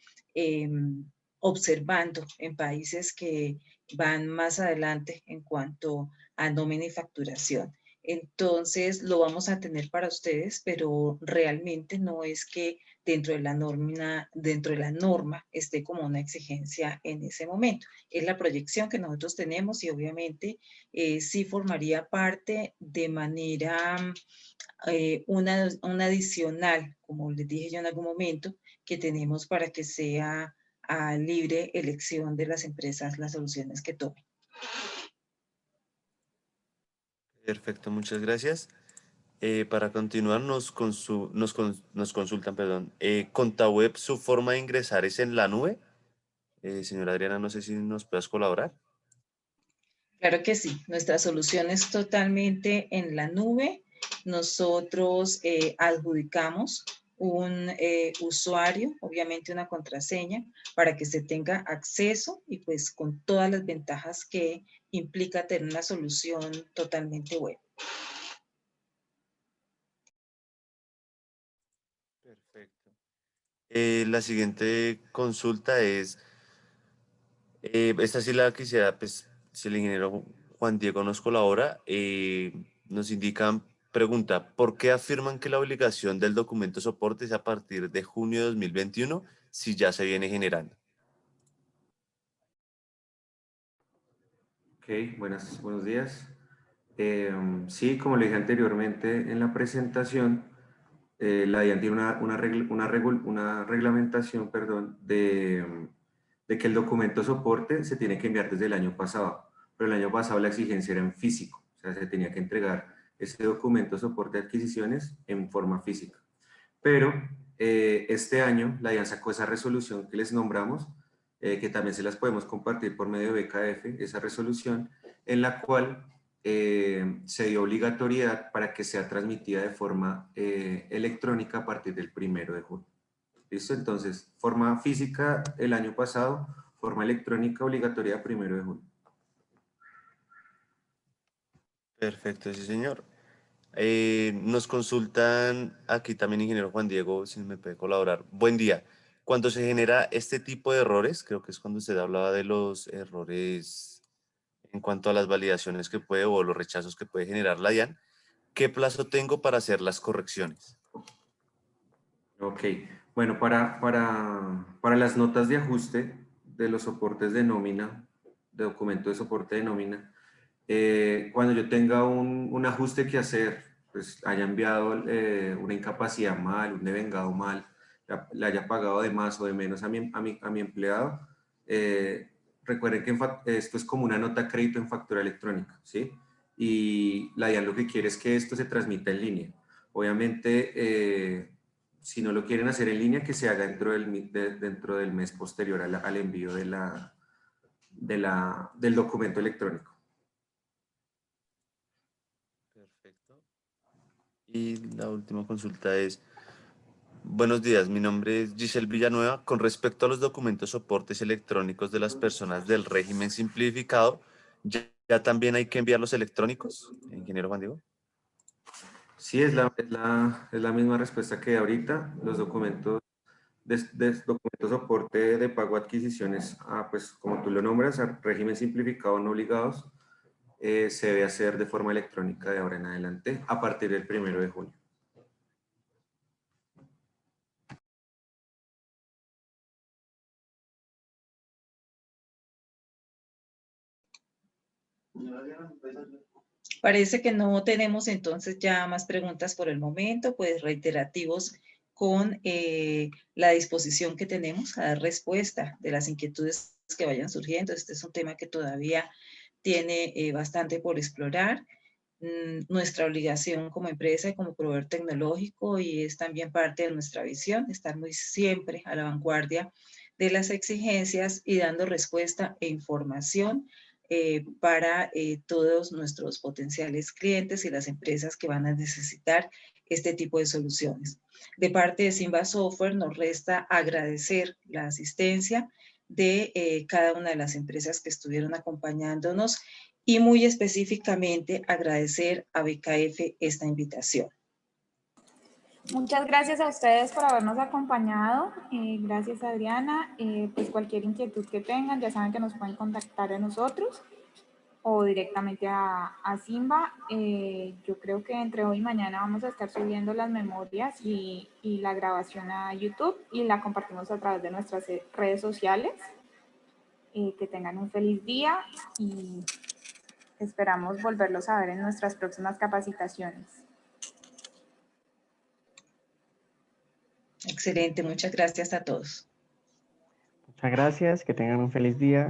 observando en países que van más adelante en cuanto a nómina y facturación. Entonces lo vamos a tener para ustedes, pero realmente no es que dentro de la norma esté como una exigencia en ese momento. Es la proyección que nosotros tenemos y obviamente sí formaría parte de manera una adicional, como les dije yo en algún momento, que tenemos para que sea a libre elección de las empresas las soluciones que tomen. Perfecto, muchas gracias. Para continuar, nos consultan, perdón. ContaWeb, ¿su forma de ingresar es en la nube? Señora Adriana, no sé si nos puedas colaborar. Claro que sí, nuestra solución es totalmente en la nube. Nosotros adjudicamos un usuario, obviamente una contraseña, para que se tenga acceso y pues con todas las ventajas que implica tener una solución totalmente web. Perfecto. La siguiente consulta es, esta sí la quisiera, pues, si el ingeniero Juan Diego nos colabora, nos indican, pregunta, ¿por qué afirman que la obligación del documento soporte es a partir de junio de 2021 si ya se viene generando? Ok, buenos días. Sí, como le dije anteriormente en la presentación, la DIAN tiene una reglamentación, perdón, de que el documento soporte se tiene que enviar desde el año pasado, pero el año pasado la exigencia era en físico, o sea, se tenía que entregar ese documento soporte de adquisiciones en forma física. Pero este año la DIAN sacó esa resolución que les nombramos, que también se las podemos compartir por medio de BKF, esa resolución en la cual se dio obligatoriedad para que sea transmitida de forma electrónica a partir del 1 de junio. ¿Listo? Entonces, forma física el año pasado, forma electrónica obligatoria 1 de junio. Perfecto, sí, señor. Nos consultan aquí también, ingeniero Juan Diego, si me puede colaborar. Buen día. Cuando se genera este tipo de errores, creo que es cuando usted hablaba de los errores en cuanto a las validaciones que puede o los rechazos que puede generar la DIAN, ¿qué plazo tengo para hacer las correcciones? Ok, bueno, para las notas de ajuste de los soportes de nómina, de documento de soporte de nómina, cuando yo tenga un ajuste que hacer, pues haya enviado una incapacidad mal, un devengado mal, le haya pagado de más o de menos a mi empleado, recuerden que esto es como una nota crédito en factura electrónica, ¿sí? Y la DIAN lo que quiere es que esto se transmita en línea. Obviamente, si no lo quieren hacer en línea, que se haga dentro del mes posterior al envío del documento electrónico. Perfecto. Y la última consulta es, buenos días, mi nombre es Giselle Villanueva. Con respecto a los documentos soportes electrónicos de las personas del régimen simplificado, ¿ya también hay que enviarlos electrónicos, ingeniero Juan Diego? Sí, es la misma respuesta que ahorita. Los documentos documento soporte de pago adquisiciones, pues como tú lo nombras, a régimen simplificado no obligados, se debe hacer de forma electrónica de ahora en adelante a partir del 1 de junio. Parece que no tenemos entonces ya más preguntas por el momento, pues reiterativos con la disposición que tenemos a dar respuesta de las inquietudes que vayan surgiendo. Este es un tema que todavía tiene bastante por explorar. Nuestra obligación como empresa y como proveedor tecnológico, y es también parte de nuestra visión, estar muy siempre a la vanguardia de las exigencias y dando respuesta e información para todos nuestros potenciales clientes y las empresas que van a necesitar este tipo de soluciones. De parte de Simba Software nos resta agradecer la asistencia de cada una de las empresas que estuvieron acompañándonos y muy específicamente agradecer a BKF esta invitación. Muchas gracias a ustedes por habernos acompañado. Gracias, Adriana. Pues cualquier inquietud que tengan, ya saben que nos pueden contactar a nosotros o directamente a Simba. Yo creo que entre hoy y mañana vamos a estar subiendo las memorias y la grabación a YouTube y la compartimos a través de nuestras redes sociales. Que tengan un feliz día y esperamos volverlos a ver en nuestras próximas capacitaciones. Excelente, muchas gracias a todos. Muchas gracias, que tengan un feliz día.